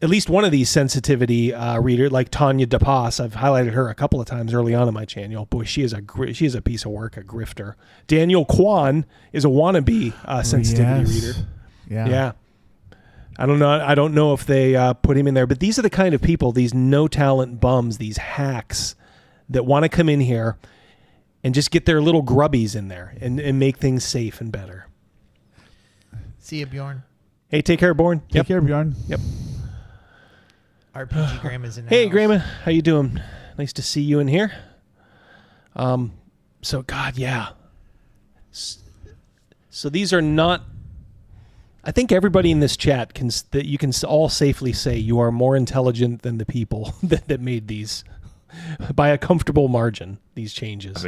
at least one of these sensitivity reader, like Tanya DePass. I've highlighted her a couple of times early on in my channel. Boy, she is a piece of work, a grifter. Daniel Kwan is a wannabe sensitivity reader. Yeah. I don't know if they put him in there, but these are the kind of people, these no talent bums, these hacks that want to come in here and just get their little grubbies in there and make things safe and better. See you, Bjorn. Hey, take care, Bjorn. Take care, Bjorn. Yep. RPG Grandma's in the Hey, house. Grandma. How you doing? Nice to see you in here. So, God, yeah. So these are not... I think everybody in this chat that you can all safely say you are more intelligent than the people that made these by a comfortable margin, these changes.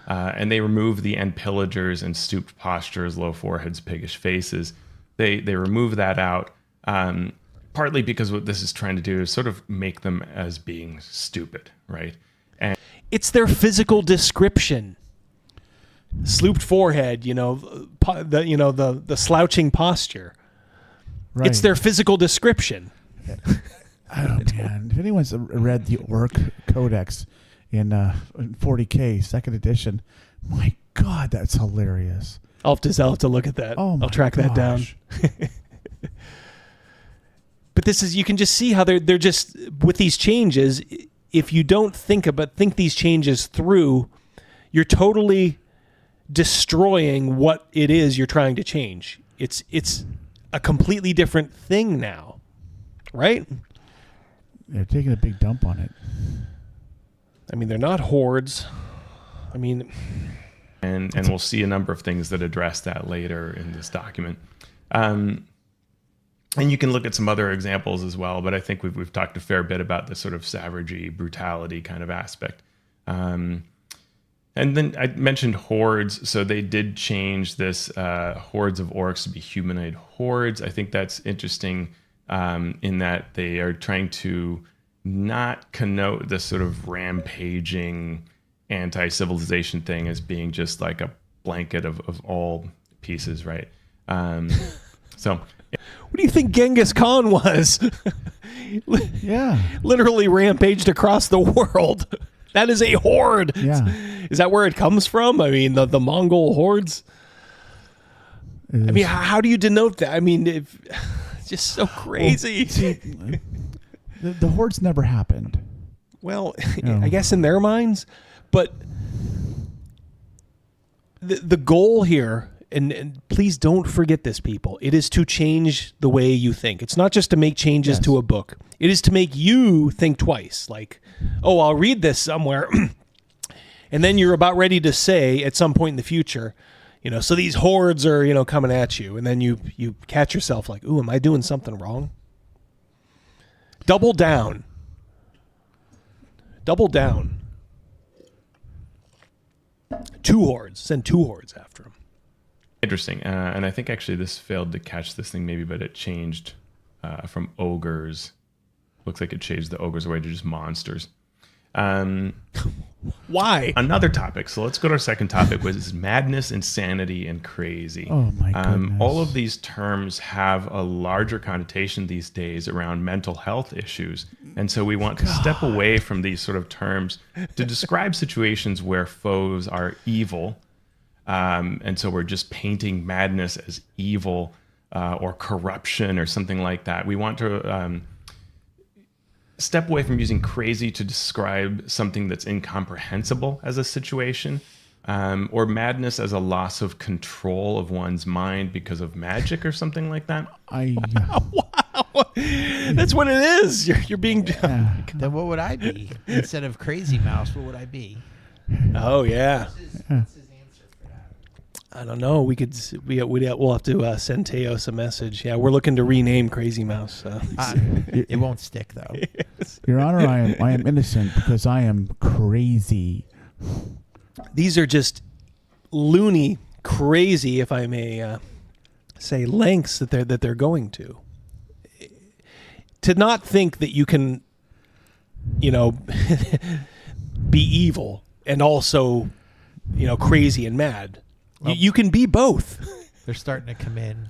And they remove the end pillagers and stooped postures, low foreheads, piggish faces. They remove that out, partly because what this is trying to do is sort of make them as being stupid, right? And it's their physical description. Slooped forehead, the slouching posture. Right. It's their physical description. Oh man! If anyone's read the Orc Codex in 40K second edition, my God, that's hilarious. I'll have to look at that. Oh my I'll track that down. But this is, you can just see how they're just, with these changes, if you don't think these changes through, you're totally destroying what it is you're trying to change. It's a completely different thing now, right? They're taking a big dump on it. I mean, they're not hordes. I mean, and we'll see a number of things that address that later in this document. And you can look at some other examples as well, but I think we've talked a fair bit about this sort of savagery, brutality kind of aspect. And then I mentioned hordes, so they did change this hordes of orcs to be humanoid hordes. I think that's interesting in that they are trying to not connote this sort of rampaging anti-civilization thing as being just like a blanket of all pieces, right? So... What do you think Genghis Khan was? Yeah. Literally rampaged across the world. That is a horde. Yeah. Is that where it comes from? I mean, the Mongol hordes? I mean, how do you denote that? I mean, it's just so crazy. Well, see, the hordes never happened. Well, I guess in their minds, but the goal here... And please don't forget this, people. It is to change the way you think. It's not just to make changes to a book. It is to make you think twice. Like, oh, I'll read this somewhere. And then you're about ready to say at some point in the future, so these hordes are, coming at you. And then you catch yourself like, ooh, am I doing something wrong? Double down. Double down. 2 hordes. Send 2 hordes after them. Interesting. And I think actually this failed to catch this thing maybe, but it changed from ogres. Looks like it changed the ogres away to just monsters. Why? Another topic. So let's go to our second topic, which is madness, insanity, and crazy. Oh my goodness. All of these terms have a larger connotation these days around mental health issues. And so we want to step away from these sort of terms to describe situations where foes are evil. And so we're just painting madness as evil or corruption or something like that. We want to step away from using crazy to describe something that's incomprehensible as a situation, or madness as a loss of control of one's mind because of magic or something like that. Wow. That's what it is. You're being... Then what would I be? Instead of Crazy Mouse, what would I be? Oh, yeah. I don't know. We'll have to send Teos a message. Yeah, we're looking to rename Crazy Mouse. It won't stick though. Yes. Your Honor, I am innocent because I am crazy. These are just loony, crazy, if I may say, lengths that they're going to. To not think that you can, be evil and also, crazy and mad. You can be both. They're starting to come in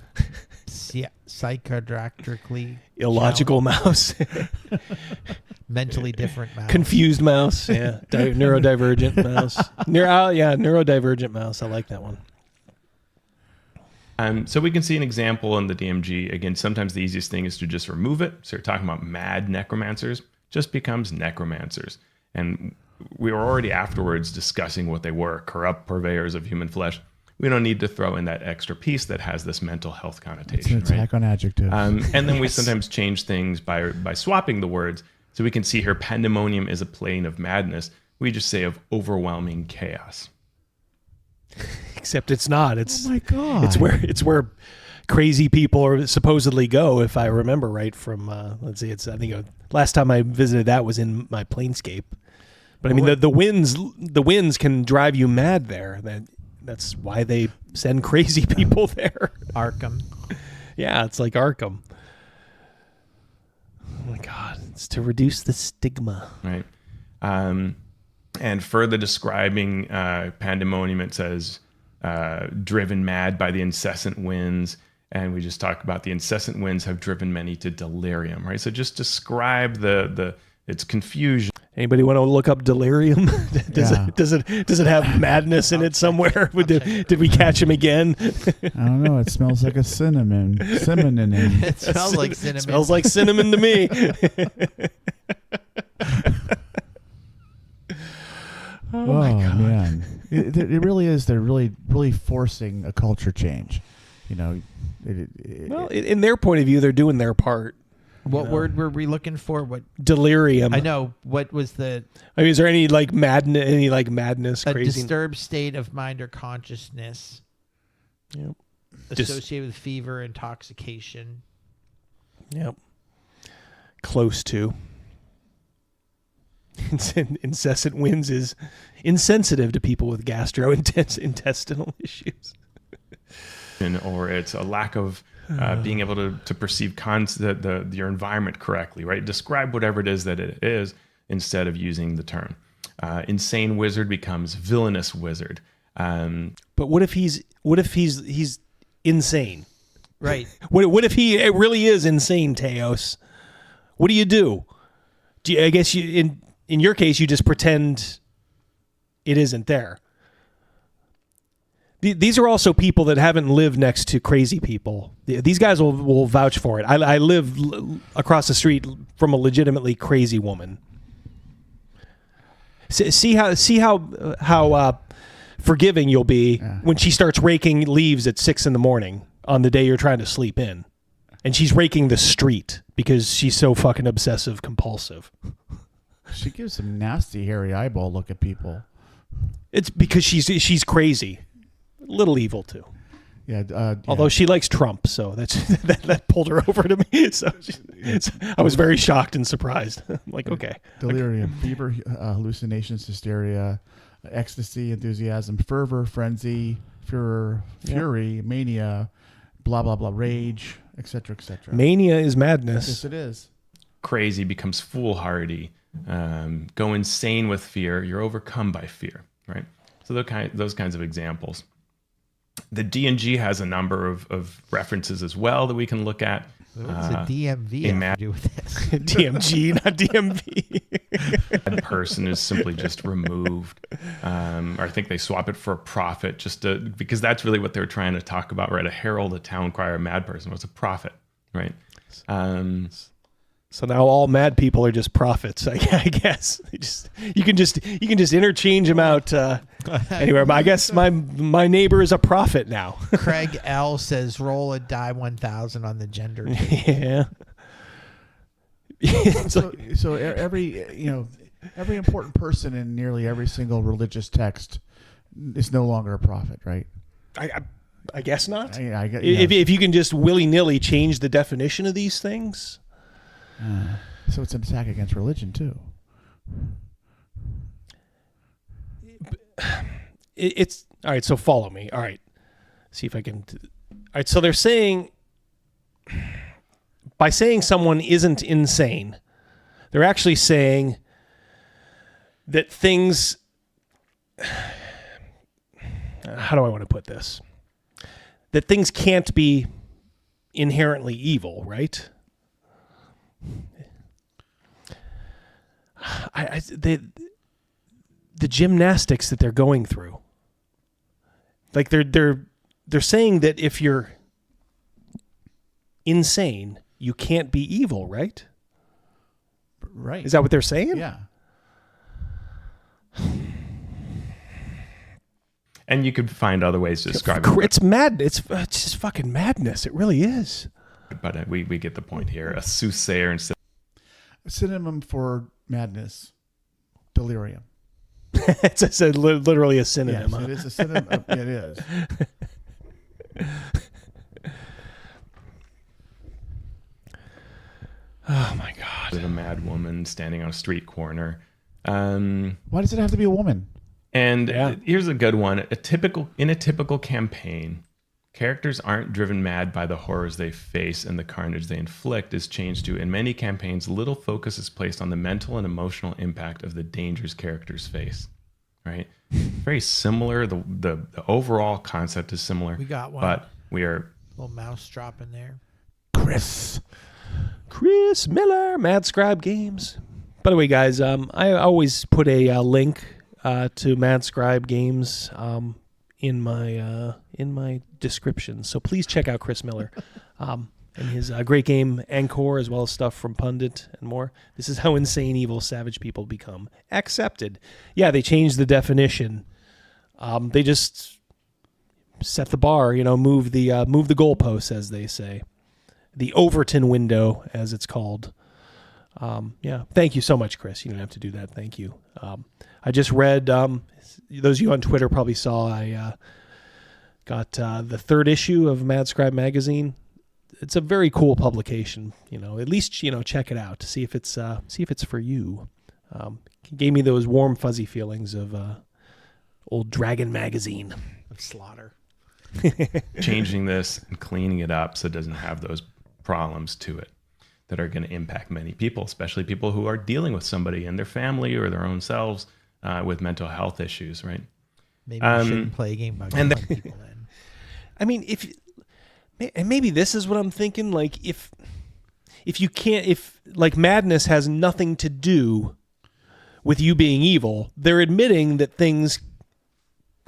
psychodractically illogical mouse, mentally different mouse, confused mouse, yeah, neurodivergent mouse, neurodivergent mouse. I like that one. So we can see an example in the DMG. Again, sometimes the easiest thing is to just remove it. So you're talking about mad necromancers, just becomes necromancers. And we were already afterwards discussing what they were, corrupt purveyors of human flesh. We don't need to throw in that extra piece that has this mental health connotation. It's an attack on adjectives. And then we sometimes change things by swapping the words. So we can see here, pandemonium is a plane of madness. We just say of overwhelming chaos. Except it's not. It's, oh my God. It's where crazy people are supposedly go, if I remember right from, let's see, I think last time I visited that was in my Planescape. But I mean, the winds can drive you mad there. That's why they send crazy people there. Arkham. Yeah, it's like Arkham. Oh my God, it's to reduce the stigma. Right. And further describing pandemonium, it says, driven mad by the incessant winds. And we just talked about the incessant winds have driven many to delirium, right? So just describe its confusion. Anybody want to look up delirium? Does it have madness in it somewhere? Did we catch him again? I don't know. It smells like a cinnamon. It smells like cinnamon. Smells like cinnamon to me. Oh my God. Man, it really is. They're really forcing a culture change. Well, in their point of view, they're doing their part. What word were we looking for? What delirium? I know. What was the? I mean, is there any like madness? Any like madness? A Crazy disturbed state of mind or consciousness. Yep. Associated with fever, intoxication. Yep. Close to. Incessant winds is insensitive to people with gastrointestinal issues. Or it's a lack of being able to perceive your environment correctly, right? Describe whatever it is that it is instead of using the term. Insane wizard becomes villainous wizard. But what if he's insane? Right. What if he really is insane, Teos? What do? I guess in your case, you just pretend it isn't there. These are also people that haven't lived next to crazy people. These guys will vouch for it. I live across the street from a legitimately crazy woman. See how forgiving you'll be when she starts raking leaves at 6 a.m. on the day you're trying to sleep in, and she's raking the street because she's so fucking obsessive compulsive. She gives some nasty hairy eyeball look at people. It's because she's crazy, a little evil too. Yeah. Although she likes Trump, so that pulled her over to me. So I was very shocked and surprised. I'm like, okay. Delirium, fever, hallucinations, hysteria, ecstasy, enthusiasm, fervor, frenzy, furor, fury, mania, blah blah blah, rage, etc. etc. Mania is madness. Yes, it is. Crazy becomes foolhardy. Go insane with fear. You're overcome by fear, right? So those kinds of examples. The DNG has a number of references as well that we can look at. What's a DMV have to do with this? DMG, not DMV. That person is simply just removed. Or I think they swap it for a prophet because that's really what they're trying to talk about, right? A herald, a town crier, a mad person. What's a prophet, right? So now all mad people are just prophets, I guess. You can just interchange them out anywhere. But I guess my neighbor is a prophet now. Craig L says roll a die 1000 on the gender. Yeah. So every important person in nearly every single religious text is no longer a prophet, right? I guess not. If you can just willy-nilly change the definition of these things. So it's an attack against religion too. It's all right. So follow me. All right. See if I can. All right. So they're saying, by saying someone isn't insane, they're actually saying that things. How do I want to put this? That things can't be inherently evil, right? The gymnastics that they're going through, like they're saying that if you're insane, you can't be evil, right? Right. Is that what they're saying? Yeah. And you could find other ways to describe it. It's mad. It's just fucking madness. It really is. But we get the point here. A soothsayer instead. A synonym for madness, delirium. It's literally a synonym. Yes, it is a synonym. It is. Oh my God! A mad woman standing on a street corner. Why does it have to be a woman? And here's a good one. In a typical campaign, characters aren't driven mad by the horrors they face and the carnage they inflict is changed to, in many campaigns, little focus is placed on the mental and emotional impact of the dangers characters face. Right? Very similar. The overall concept is similar. We got one. But we are... Little mouse drop in there. Chris Miller, Mad Scribe Games. By the way, guys, I always put a link to Mad Scribe Games in my description. So please check out Chris Miller and his great game Encore, as well as stuff from Pundit and more. This is how insane, evil, savage people become accepted. Yeah, they changed the definition. They just set the bar, move the goalposts, as they say. the Overton window, as it's called. Yeah, thank you so much, Chris. You don't have to do that. Thank you. I just read, those of you on Twitter probably saw, I got the 3rd issue of Mad Scribe magazine. It's a very cool publication. At least check it out to see if it's for you. It gave me those warm fuzzy feelings of old Dragon magazine Of slaughter. Changing this and cleaning it up so it doesn't have those problems to it that are going to impact many people, especially people who are dealing with somebody in their family or their own selves with mental health issues, right? Maybe we shouldn't play a game about killing people then. I mean, and maybe this is what I'm thinking, like if you can't, if like madness has nothing to do with you being evil, they're admitting that things,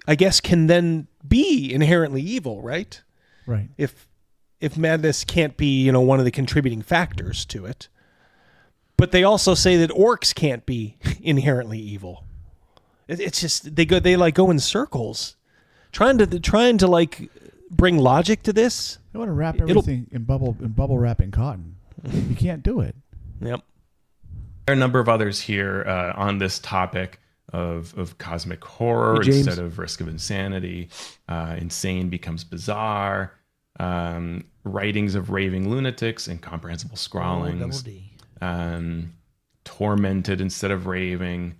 I guess, can then be inherently evil, right? Right. If madness can't be, one of the contributing factors to it. But they also say that orcs can't be inherently evil. It's just they go in circles, trying to like bring logic to this. They want to wrap everything in bubble wrap and cotton. You can't do it. Yep. There are a number of others here on this topic of cosmic horror Hey, James. instead of risk of insanity. Insane becomes bizarre. Writings of raving lunatics, incomprehensible scrawlings. Tormented instead of raving.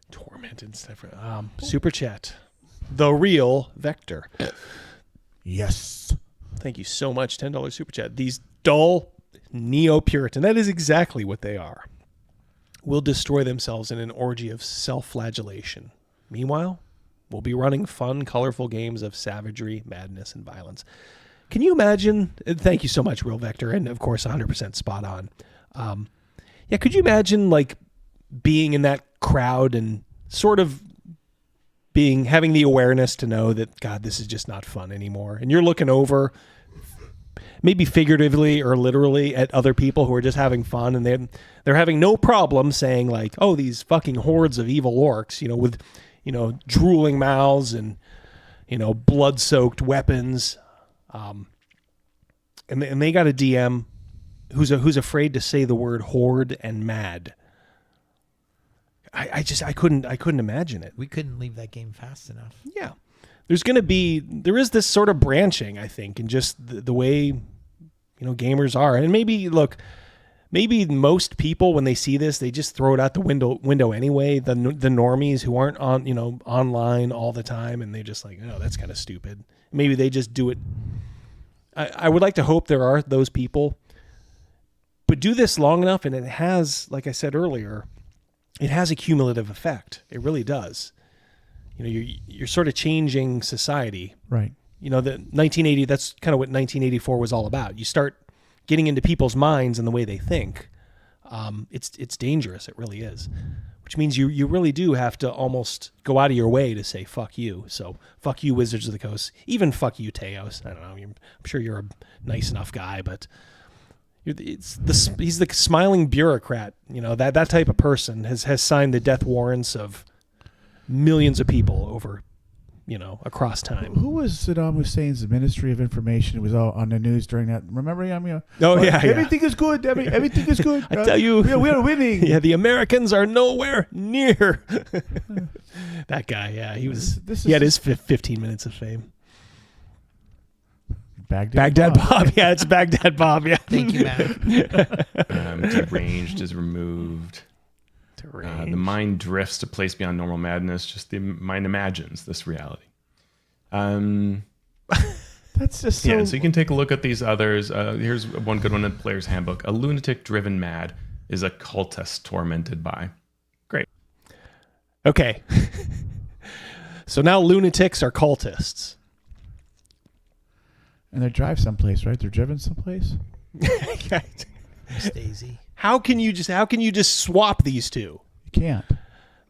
Tormented instead of super chat. The real Vector. Yes. Thank you so much. $10 super chat. These dull neo-Puritan, that is exactly what they are, will destroy themselves in an orgy of self-flagellation. Meanwhile, we'll be running fun, colorful games of savagery, madness, and violence. Can you imagine? Thank you so much, Real Vector, and of course, 100% spot on. Yeah, could you imagine like being in that crowd and sort of having the awareness to know that, God, this is just not fun anymore, and you're looking over, maybe figuratively or literally, at other people who are just having fun, and they're having no problem saying like, "Oh, these fucking hordes of evil orcs," with drooling mouths and blood-soaked weapons, and they got a DM who's afraid to say the word horde and mad. I couldn't imagine it. We couldn't leave that game fast enough. Yeah. There is this sort of branching, I think, in just the way, gamers are. And maybe most people, when they see this, they just throw it out the window anyway. The normies who aren't on, online all the time, and they're just like, oh, that's kind of stupid. Maybe they just do it. I would like to hope there are those people, but do this long enough, and it has, like I said earlier, it has a cumulative effect. It really does. You're sort of changing society. Right. The 1980, that's kind of what 1984 was all about. You start getting into people's minds and the way they think. It's dangerous. It really is. Which means you really do have to almost go out of your way to say, fuck you. So fuck you, Wizards of the Coast. Even fuck you, Teos. I don't know. I'm sure you're a nice enough guy, but he's the smiling bureaucrat. That type of person has signed the death warrants of millions of people over, across time. Who was Saddam Hussein's Ministry of Information? It was all on the news during that. Remember him? Everything is good. Everything is good. I tell you, we are winning. Yeah, the Americans are nowhere near. That guy, yeah, he had his 15 minutes of fame. Baghdad Bob. Yeah, it's Baghdad Bob. Yeah. Thank you, Matt. Deranged is removed. The mind drifts to a place beyond normal madness. Just the mind imagines this reality. That's just so... Yeah, so you can take a look at these others. Here's one good one in the Player's Handbook. A lunatic driven mad is a cultist tormented by. Great. Okay. So now lunatics are cultists. And they drive someplace, right? They're driven someplace. Daisy. How can you just swap these two? You can't.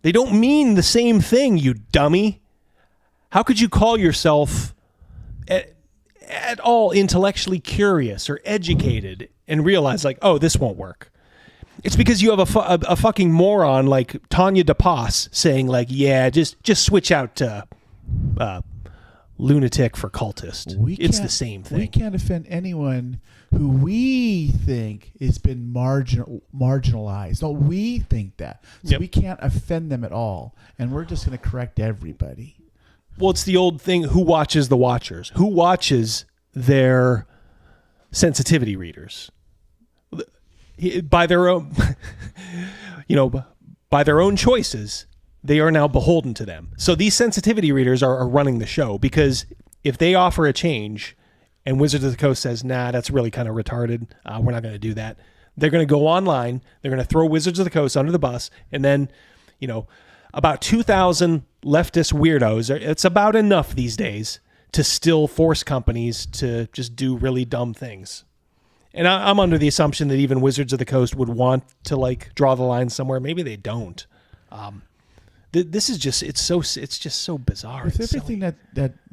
They don't mean the same thing, you dummy. How could you call yourself at all intellectually curious or educated and realize like, oh, this won't work? It's because you have a fucking moron like Tanya DePass saying like, yeah, just switch out to lunatic for cultist. It's the same thing. We can't offend anyone who we think has been marginalized. No, we think that. So we can't offend them at all. And we're just going to correct everybody. Well, it's the old thing, who watches the watchers? Who watches their sensitivity readers? By their own, by their own choices, they are now beholden to them. So these sensitivity readers are running the show, because if they offer a change and Wizards of the Coast says, nah, that's really kind of retarded, we're not going to do that, they're going to go online, they're going to throw Wizards of the Coast under the bus, and then, about 2,000 leftist weirdos, it's about enough these days to still force companies to just do really dumb things. And I'm under the assumption that even Wizards of the Coast would want to draw the line somewhere. Maybe they don't. This is just it's just so bizarre. With everything that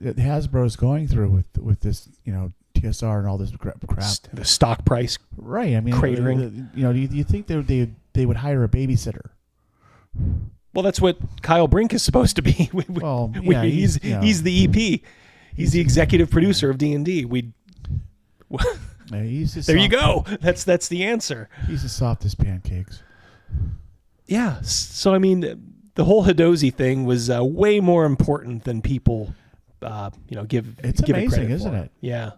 Hasbro is going through with this, TSR and all this crap. The stock price, right? I mean, cratering. Do you think they would hire a babysitter? Well, that's what Kyle Brink is supposed to be. He's the EP. He's the executive producer of D&D. There you go. That's the answer. He's as soft as pancakes. Yeah. So I mean, the whole Hidozi thing was way more important than people, give. It's give amazing, it credit isn't for. it? Yeah.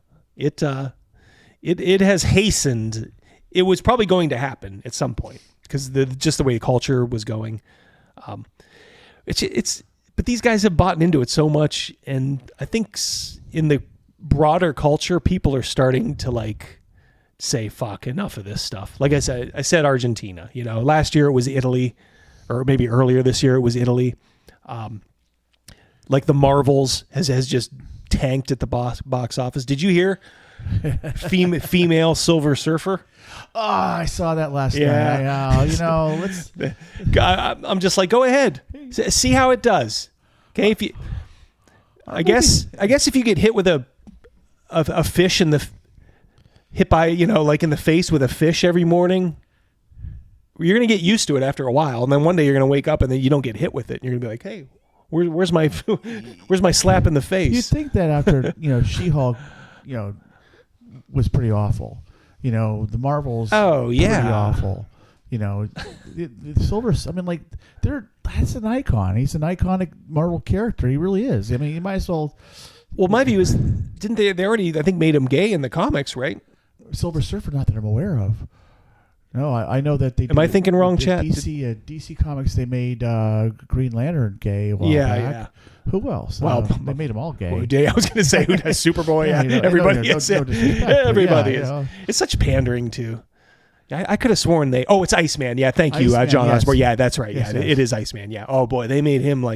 It has hastened. It was probably going to happen at some point because just the way the culture was going. But these guys have bought into it so much, and I think in the broader culture, people are starting to say, fuck, enough of this stuff. Like I said Argentina, last year it was Italy, or maybe earlier this year it was Italy. The Marvels has just tanked at the box office. Did you hear female Silver Surfer? Oh, I saw that last night. Let's. I'm just go ahead, see how it does. Okay, if you, I guess if you get hit with a fish hit by in the face with a fish every morning, you're gonna get used to it after a while, and then one day you're gonna wake up and then you don't get hit with it. And you're gonna be like, hey, where's my slap in the face? You'd think that after She-Hulk, was pretty awful. The Marvels. Oh yeah, pretty awful. The Silver. I mean, that's an icon. He's an iconic Marvel character. He really is. I mean, you might as well. Well, my view is, didn't they already, I think, made him gay in the comics, right? Silver Surfer, not that I'm aware of. No, I know that they. Am I thinking wrong, chat? DC Comics, they made Green Lantern gay a while back. Yeah. Who else? Well, they made them all gay. I was going to say, who does Superboy? Everybody is. Everybody is. It's such pandering too. I could have sworn it's Iceman. Yeah, thank you, John Osborne. Yeah, that's right. Yes, it is Iceman. Yeah. Oh boy, they made him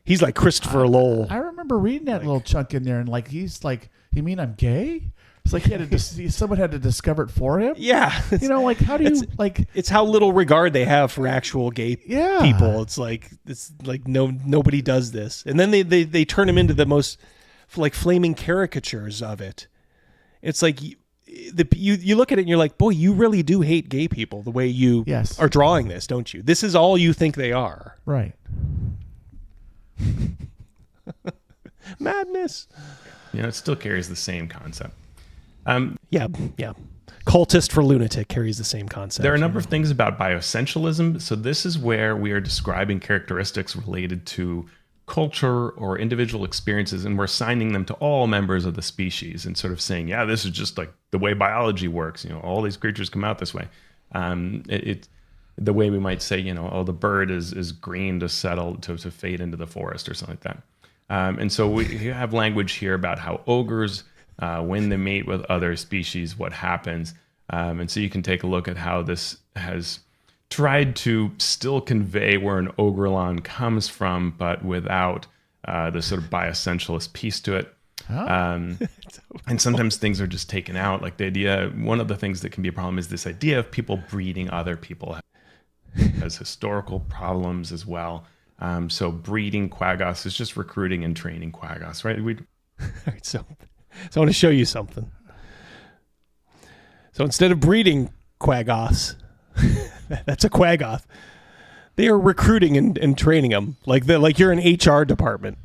he's like Christopher Lowell. I remember reading that little chunk in there, and he's like, "You mean I'm gay?" It's like he had to someone had to discover it for him. Yeah, how do you It's how little regard they have for actual gay people. It's nobody does this, and then they turn him into the most flaming caricatures of it. It's you look at it and you're like, boy, you really do hate gay people the way you are drawing this, don't you? This is all you think they are, right? Madness. It still carries the same concept. Yeah. Cultist for lunatic carries the same concept. There are a number of things about bioessentialism. So this is where we are describing characteristics related to culture or individual experiences, and we're assigning them to all members of the species and sort of saying, yeah, this is just the way biology works. All these creatures come out this way. The way we might say, the bird is green to settle, to fade into the forest or something like that. And so we have language here about how ogres, when they mate with other species, what happens. And so you can take a look at how this has tried to still convey where an ogrelon comes from, but without the sort of bioessentialist piece to it. And sometimes things are just taken out. Like the idea, one of the things that can be a problem is this idea of people breeding other people has historical problems as well. So breeding Quagos is just recruiting and training Quagos, right? Right, so I want to show you something. So instead of breeding Quagos, that's a Quagoth, they are recruiting and training them like you're an HR department.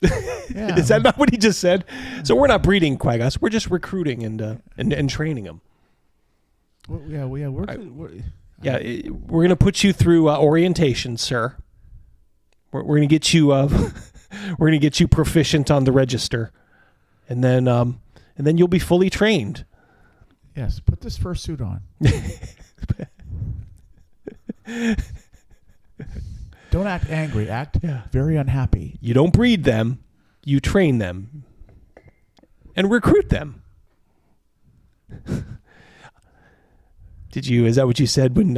Yeah. Is that not what he just said? So we're not breeding quaggas. We're just recruiting and training them. Well, yeah, We're gonna put you through orientation, sir. We're gonna get you we're gonna get you proficient on the register, and then you'll be fully trained. Yes, put this fursuit on. Don't act angry. Act very unhappy. You don't breed them. You train them and recruit them. Is that what you said when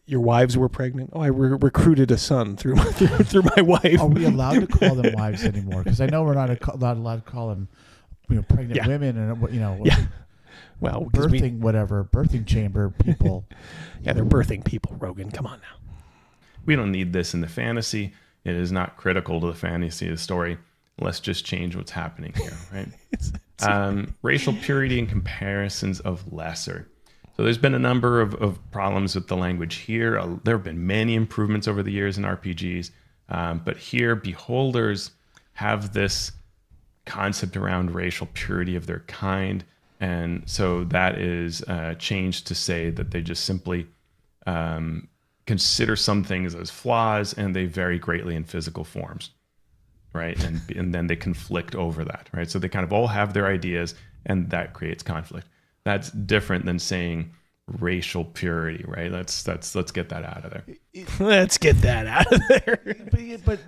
your wives were pregnant? Oh, I recruited a son through my wife. Are we allowed to call them wives anymore? Because I know we're not allowed to call them, pregnant women and Well, birthing chamber people. Yeah, they're birthing people. Rogan, come on now. We don't need this in the fantasy. It is not critical to the fantasy of the story. Let's just change what's happening here, right? Racial purity and comparisons of lesser. So there's been a number of problems with the language here. There have been many improvements over the years in RPGs. But here, beholders have this concept around racial purity of their kind. And so that is changed to say that they just simply consider some things as flaws, and they vary greatly in physical forms, right? And then they conflict over that, right? So they kind of all have their ideas, and that creates conflict. That's different than saying racial purity, right? Let's get that out of there. Let's get that out of there. But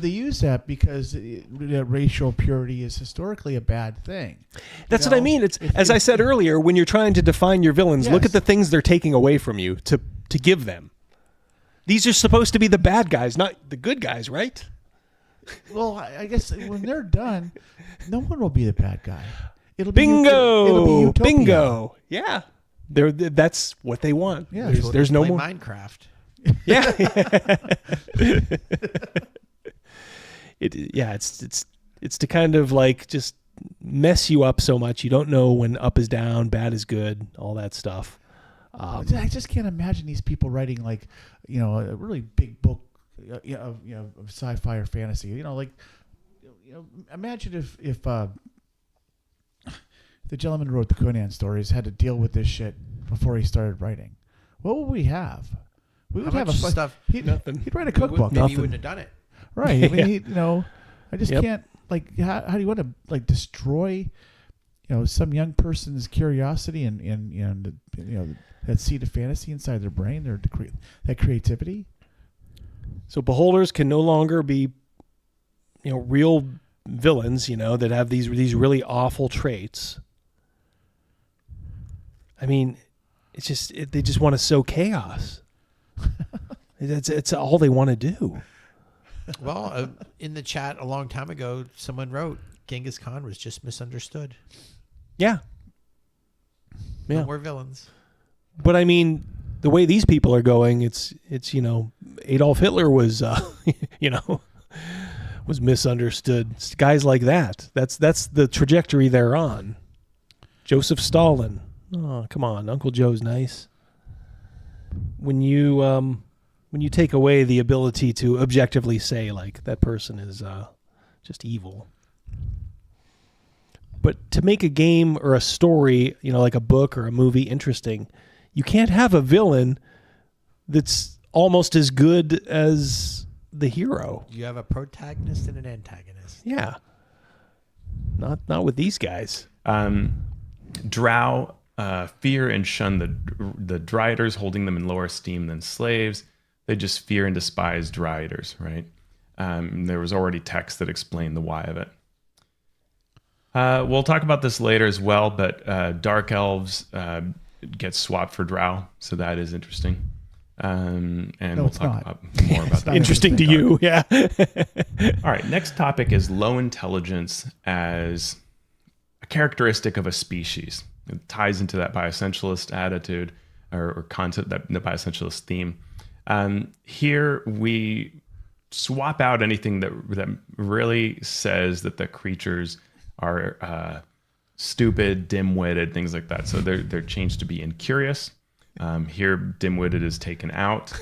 they use that because racial purity is historically a bad thing. That's what I mean. It's as I said earlier, when you're trying to define your villains, look at the things they're taking away from you to give them. These are supposed to be the bad guys, not the good guys, right? Well, I guess when they're done, no one will be the bad guy. It'll Bingo! be Bingo! Yeah, that's what they want. Yeah, there's no more Minecraft. Yeah. It's to kind of like just mess you up so much you don't know when up is down, bad is good, all that stuff. I just can't imagine these people writing like, a really big book, of sci-fi or fantasy. Imagine if the gentleman who wrote the Conan stories had to deal with this shit before he started writing. What would we have? We would have stuff. Nothing. He'd write a cookbook. Maybe you wouldn't have done it. Right. I mean, I just can't. Like, how do you want to like destroy, some young person's curiosity and that seed of fantasy inside their brain, that creativity? So beholders can no longer be, real villains, that have these really awful traits. I mean, it's just they just want to sow chaos. It's all they want to do. Well, in the chat a long time ago, someone wrote Genghis Khan was just misunderstood. Yeah. No more villains. But I mean, the way these people are going, it's Adolf Hitler was was misunderstood. It's guys like that. That's the trajectory they're on. Joseph Stalin. Oh, come on, Uncle Joe's nice. When you take away the ability to objectively say like that person is just evil. But to make a game or a story, like a book or a movie interesting, you can't have a villain that's almost as good as the hero. You have a protagonist and an antagonist. Yeah. Not with these guys. Drow fear and shun the Dryaders, holding them in lower esteem than slaves. They just fear and despise Dryaders, right? There was already text that explained the why of it. We'll talk about this later as well, but Dark Elves get swapped for Drow, so that is interesting. And we'll talk about more about that. Interesting to you, yeah. All right, next topic is low intelligence as a characteristic of a species. It ties into that bioessentialist attitude or concept, the bioessentialist theme. Here we swap out anything that really says that the creatures are stupid, dim-witted, things like that. So they're changed to be incurious. Here, dim-witted is taken out.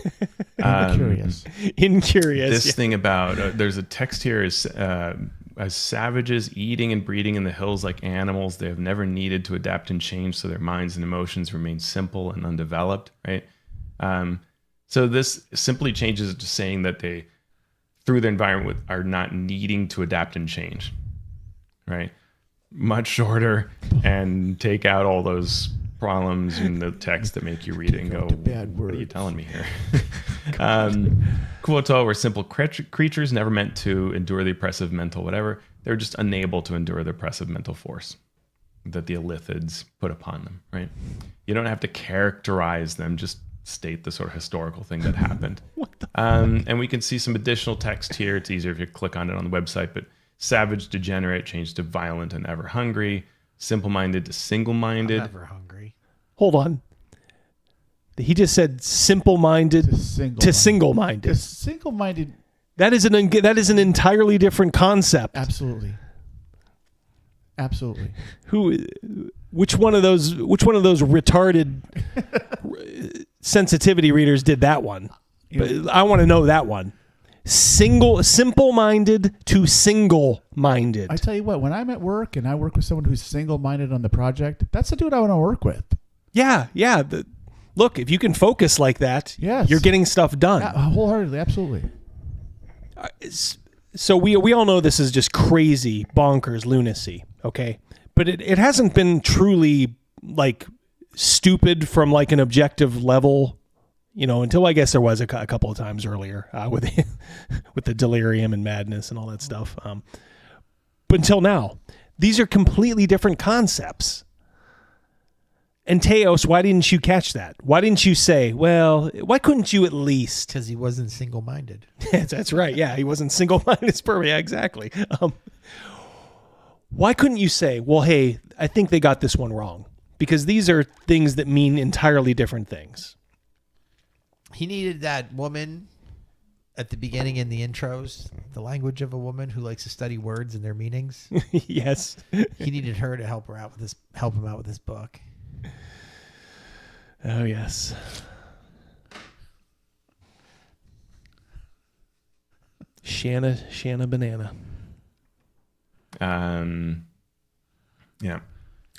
Incurious. Incurious. This thing about there's a text here is as savages eating and breeding in the hills like animals, they have never needed to adapt and change, so their minds and emotions remain simple and undeveloped. Right. So this simply changes it to saying that they, through the environment, are not needing to adapt and change. Right. Much shorter, and take out all those problems in the text that make you read it and go, what are you telling me here? Quoto were simple creatures never meant to endure the oppressive mental whatever. They're just unable to endure the oppressive mental force that the Illithids put upon them, right? You don't have to characterize them, just state the sort of historical thing that happened. And we can see some additional text here. It's easier if you click on it on the website, but savage, degenerate, changed to violent and ever hungry. Simple-minded to single-minded. I'm ever hungry. Hold on. He just said simple-minded to single-minded. Single-minded. That is an entirely different concept. Absolutely. Absolutely. Which one of those retarded sensitivity readers did that one? But I want to know that one. Simple-minded to single-minded. I tell you what, when I'm at work and I work with someone who's single-minded on the project, that's the dude I want to work with. Yeah. Look, if you can focus like that, yes, you're getting stuff done. Wholeheartedly, absolutely. So we all know this is just crazy, bonkers lunacy, okay? But it hasn't been truly like stupid from like an objective level, until I guess there was a couple of times earlier with the delirium and madness and all that stuff. But until now, these are completely different concepts. And Teos, why didn't you catch that? Why didn't you say, well, why couldn't you at least? Because he wasn't single-minded. That's right. Yeah, he wasn't single-minded. It's perfect. Yeah, exactly. Why couldn't you say, well, hey, I think they got this one wrong? Because these are things that mean entirely different things. He needed that woman at the beginning in the intros, the language of a woman who likes to study words and their meanings. Yes. He needed her to help him out with this book. Oh, yes. Shanna Banana. Yeah.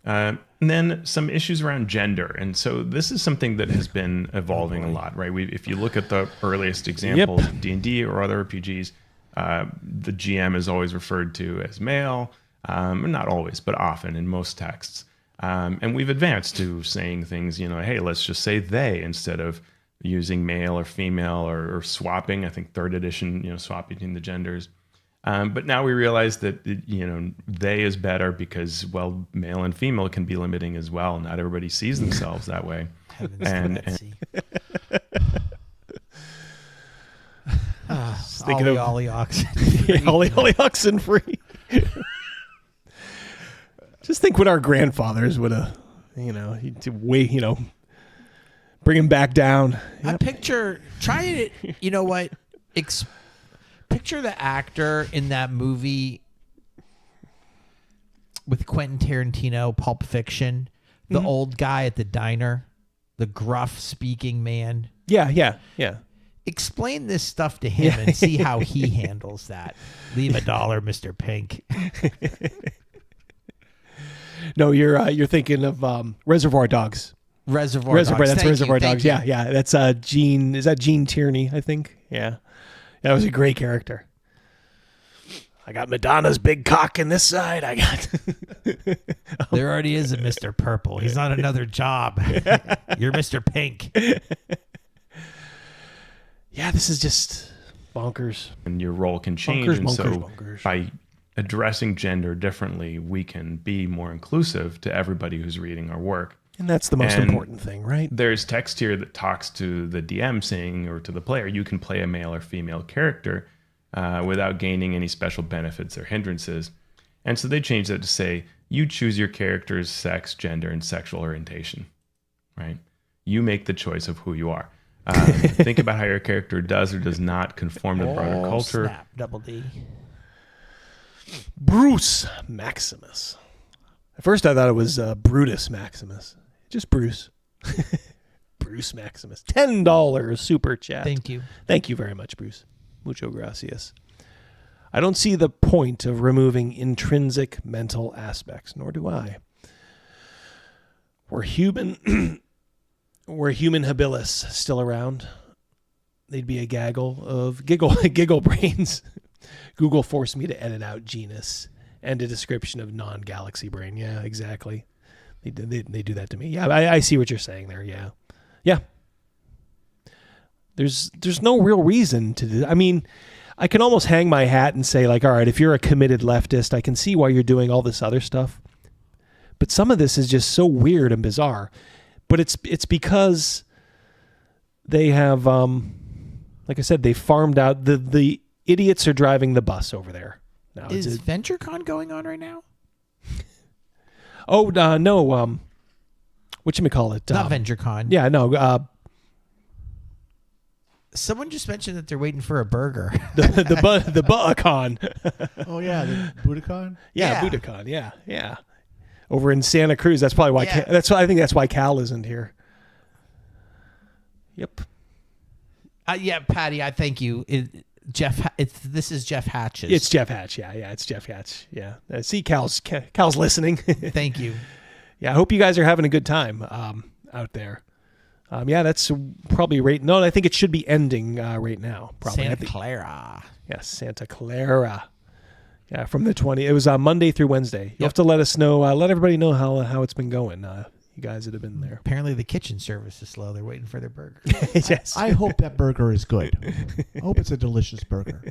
And then some issues around gender. And so this is something that has been evolving a lot, right? If you look at the earliest examples of D&D or other RPGs, the GM is always referred to as male. Not always, but often in most texts. And we've advanced to saying things, hey, let's just say they instead of using male or female or swapping. I think 3rd edition, swap between the genders. But now we realize that, they is better because, well, male and female can be limiting as well. Not everybody sees themselves that way. Ollie oxen. Ollie oxen free. Just think what our grandfathers would have, bring him back down. Yep. Picture the actor in that movie with Quentin Tarantino, Pulp Fiction, the old guy at the diner, the gruff speaking man. Yeah. Explain this stuff to him and see how he handles that. Leave $1, Mr. Pink. No, you're thinking of Reservoir Dogs. Reservoir Dogs. That's Reservoir Dogs. Yeah. That's Gene. Is that Gene Tierney? I think. Yeah, that was a great character. I got Madonna's big cock in this side. I got. There already is a Mr. Purple. He's on another job. You're Mr. Pink. Yeah, this is just bonkers. And your role can change, bonkers. By addressing gender differently, we can be more inclusive to everybody who's reading our work. And that's the most important thing, right? There's text here that talks to the DM saying, or to the player, you can play a male or female character without gaining any special benefits or hindrances. And so they changed that to say, you choose your character's sex, gender, and sexual orientation, right? You make the choice of who you are. Think about how your character does or does not conform to the broader culture. Snap, double D. Bruce Maximus. At first I thought it was Brutus Maximus. Just Bruce. Bruce Maximus. $10 super chat. Thank you. Thank you very much, Bruce. Mucho gracias. I don't see the point of removing intrinsic mental aspects, nor do I. Were human habilis still around, they'd be a gaggle of giggle brains. Google forced me to edit out genus and a description of non-galaxy brain. Yeah, exactly. They do that to me. Yeah, I see what you're saying there. Yeah. Yeah. There's no real reason to do. I mean, I can almost hang my hat and say, like, all right, if you're a committed leftist, I can see why you're doing all this other stuff. But some of this is just so weird and bizarre. But it's because they have, like I said, they farmed out the idiots are driving the bus over there. Now, is VentureCon going on right now? Oh no, whatchamacallit? Not VentureCon. Yeah, no. Someone just mentioned that they're waiting for a burger. the Buddhacon. Oh yeah, the Buddhacon. Yeah, Buddhacon. Yeah. Over in Santa Cruz. That's probably why. Yeah. I think that's why Cal isn't here. Yep. Yeah, Patty, I thank you. This is Jeff Hatch's. It's Jeff Hatch. Yeah, it's Jeff Hatch. Yeah. See, Cal's listening. Thank you. Yeah, I hope you guys are having a good time out there. Yeah, that's probably right. No, I think it should be ending right now. Probably. Santa Clara. Yes, Santa Clara. Yeah, from the 20th. It was Monday through Wednesday. You have to let us know. Let everybody know how it's been going. You guys that have been there. Apparently the kitchen service is slow. They're waiting for their burger. Yes. I hope that burger is good. I hope it's a delicious burger.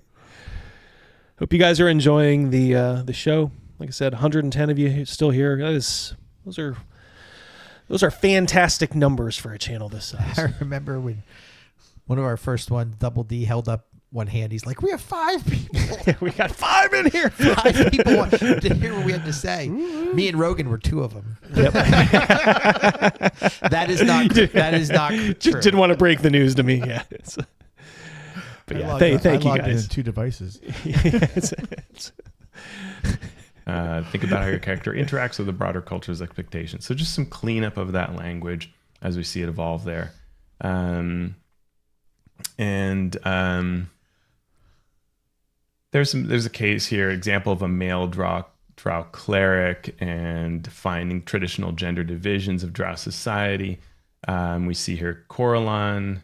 Hope you guys are enjoying the show. Like I said, 110 of you still here. Those are fantastic numbers for a channel this size. I remember when one of our first ones, Double D, held up one hand. He's like, "We have 5 people. We got 5 in here. 5 people want to hear what we had to say." Me and Rogan were 2 of them. Yep. That is not true. Didn't want to break the news to me. Yeah. But yeah, thank you guys. In 2 devices. Think about how your character interacts with the broader culture's expectations. So just some cleanup of that language as we see it evolve there. There's a case here, example of a male drow cleric and defining traditional gender divisions of drow society. We see here Coralon,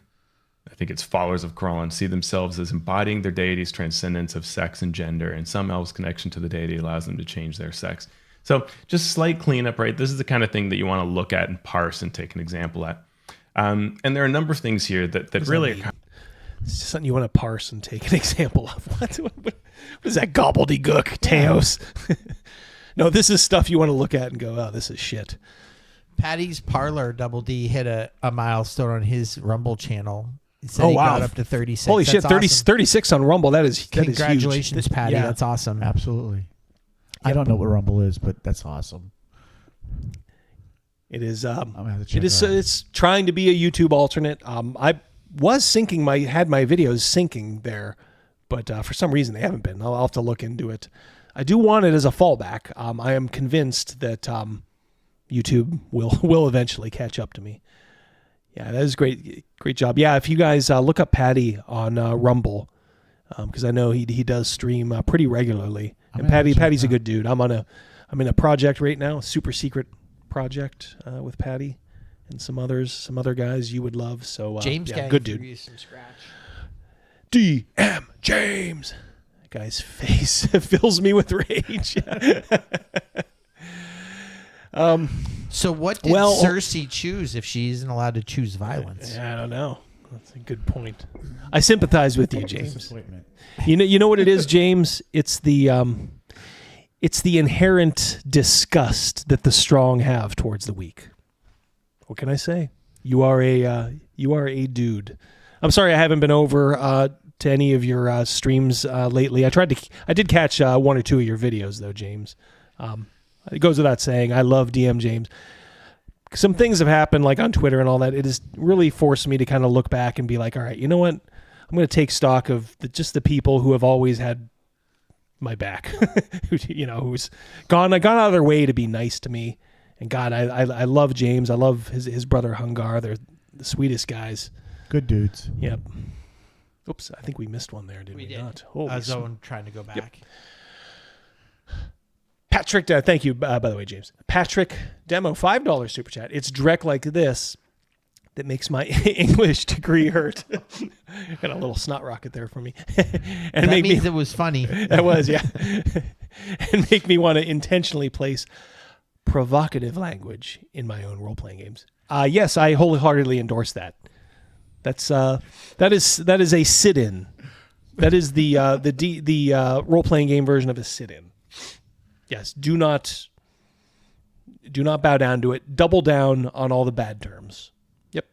I think it's followers of Coralon, see themselves as embodying their deity's transcendence of sex and gender, and some elves' connection to the deity allows them to change their sex. So just slight cleanup, right? This is the kind of thing that you want to look at and parse and take an example at. And there are a number of things here that really are it's just something you want to parse and take an example of. What is that gobbledygook, Teos? No, this is stuff you want to look at and go, oh, this is shit. Patty's Parlor, Double D, hit a milestone on his Rumble channel. He said he got up to 36. Holy shit, 36 on Rumble. That is Congratulations, huge. Patty. Yeah. That's awesome. Absolutely. I don't know what Rumble is, but that's awesome. It is. I'm gonna have to check It's trying to be a YouTube alternate. I was had my videos syncing there, but for some reason they haven't been. I'll have to look into it. I do want it as a fallback. I am convinced that YouTube will eventually catch up to me. Yeah, that is great job. Yeah, if you guys look up Patty on Rumble, because I know he does stream pretty regularly. And Patty's a good dude. I'm in a project right now, a super secret project with Patty and some other guys you would love. So James, yeah, good dude. Some scratch. DM James. That guy's face fills me with rage. So what did Cersei choose if she isn't allowed to choose violence? Yeah, I don't know. That's a good point. I sympathize with you, James. You know what it is, James? It's the inherent disgust that the strong have towards the weak. What can I say? You are a dude. I'm sorry I haven't been over to any of your streams lately. I did catch 1 or 2 of your videos though, James. It goes without saying, I love DM James. Some things have happened like on Twitter and all that. It has really forced me to kind of look back and be like, all right, you know what? I'm going to take stock of just the people who have always had my back, who's gone out of their way to be nice to me. And God, I love James. I love his brother Hungar. The sweetest guys. Good dudes. Yep. Oops, I think we missed one there, didn't we? Not. Holy I was trying to go back. Yep. Patrick, thank you, by the way, James. Patrick Demo, $5 super chat. It's Drek like this that makes my English degree hurt. Got a little snot rocket there for me. And that means it was funny. That was, yeah. And make me want to intentionally place provocative language in my own role-playing games. Yes, I wholeheartedly endorse that. That is a sit-in. That is the role-playing game version of a sit-in. Yes, do not bow down to it. Double down on all the bad terms. Yep.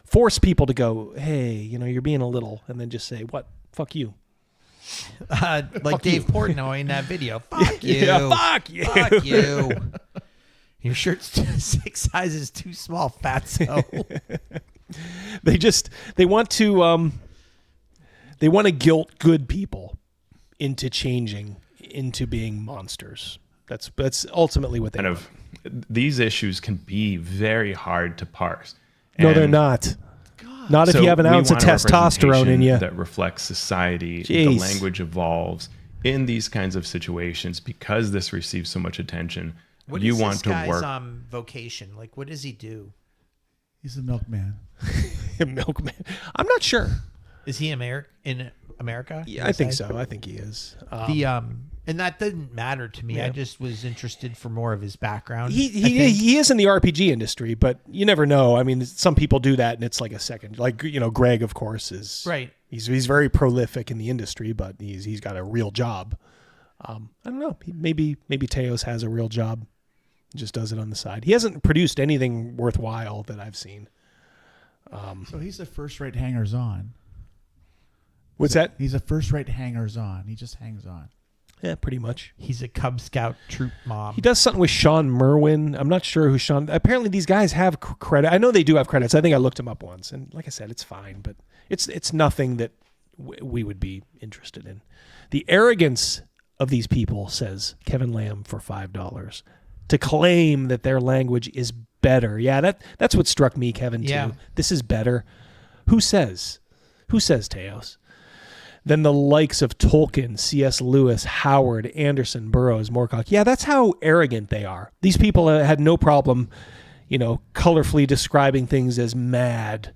Force people to go, hey, you're being a little, and then just say, what? Fuck you. Like Fuck Dave you. Portnoy in that video. Fuck you. Yeah, fuck you. Fuck you. Your shirt's 6 sizes too small, fatso. They want to guilt good people into changing into being monsters. That's ultimately what they want. These issues can be very hard to parse. No, they're not. Not if you have an ounce of testosterone in you. That reflects society. Jeez. The language evolves in these kinds of situations because this receives so much attention. What you is want this to guy's work. vocation? Like, what does he do? He's a milkman. Milkman. I'm not sure. Is he in America? Yeah, I think so. I think he is. And that didn't matter to me. Yeah. I just was interested for more of his background. He is in the RPG industry, but you never know. I mean, some people do that, and it's like a second. Like Greg, of course, is right. He's very prolific in the industry, but he's got a real job. I don't know. Maybe Teos has a real job, just does it on the side. He hasn't produced anything worthwhile that I've seen. So he's a first-rate hangers-on. What's that? He's a first-rate hangers-on. He just hangs on. Yeah, pretty much. He's a Cub Scout troop mom. He does something with Sean Merwin. I'm not sure who Sean. Apparently, these guys have credit. I know they do have credits. I think I looked him up once, and like I said, it's fine, but it's nothing that we would be interested in. The arrogance of these people, says Kevin Lamb for $5, to claim that their language is better. Yeah, that's what struck me, Kevin. Yeah. Too. This is better. Who says? Teos? Then the likes of Tolkien, C.S. Lewis, Howard, Anderson, Burroughs, Moorcock. Yeah, that's how arrogant they are. These people had no problem, colorfully describing things as mad,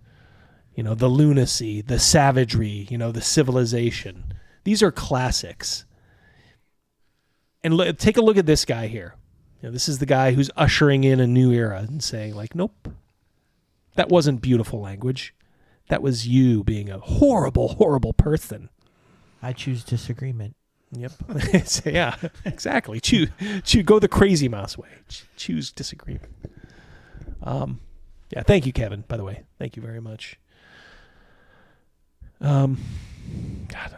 the lunacy, the savagery, the civilization. These are classics. And take a look at this guy here. This is the guy who's ushering in a new era and saying, like, nope, that wasn't beautiful language. That was you being a horrible, horrible person. I choose disagreement. Yep. Yeah, exactly. Go the crazy mouse way. Choose disagreement. Yeah, thank you, Kevin, by the way. Thank you very much. God,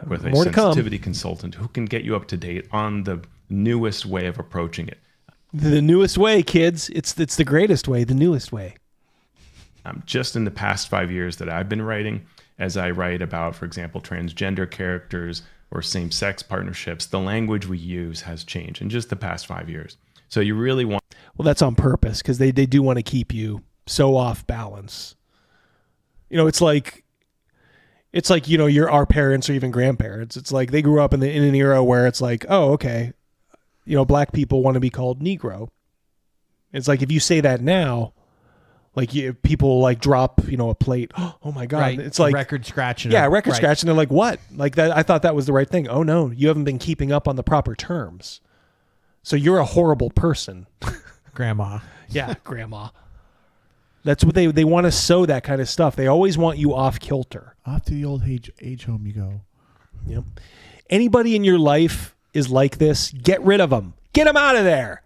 With more a to come. sensitivity consultant who can get you up to date on the newest way of approaching it. The newest way, kids. It's the greatest way, the newest way. Just in the past 5 years that I've been writing, as I write about, for example, transgender characters or same-sex partnerships, the language we use has changed in just the past 5 years. So you really want... Well, that's on purpose because they do want to keep you so off balance. It's like our parents or even grandparents. It's like they grew up in an era where it's like, oh, okay, black people want to be called Negro. It's like if you say that now, like people like drop a plate. Oh my God! Right. It's like record scratching. Yeah, record scratching. They're like, what? Like that? I thought that was the right thing. Oh no, you haven't been keeping up on the proper terms. So you're a horrible person, Grandma. Yeah, Grandma. That's what they want to sow that kind of stuff. They always want you off kilter. Off to the old age home you go. Yep. Anybody in your life is like this, get rid of them. Get them out of there.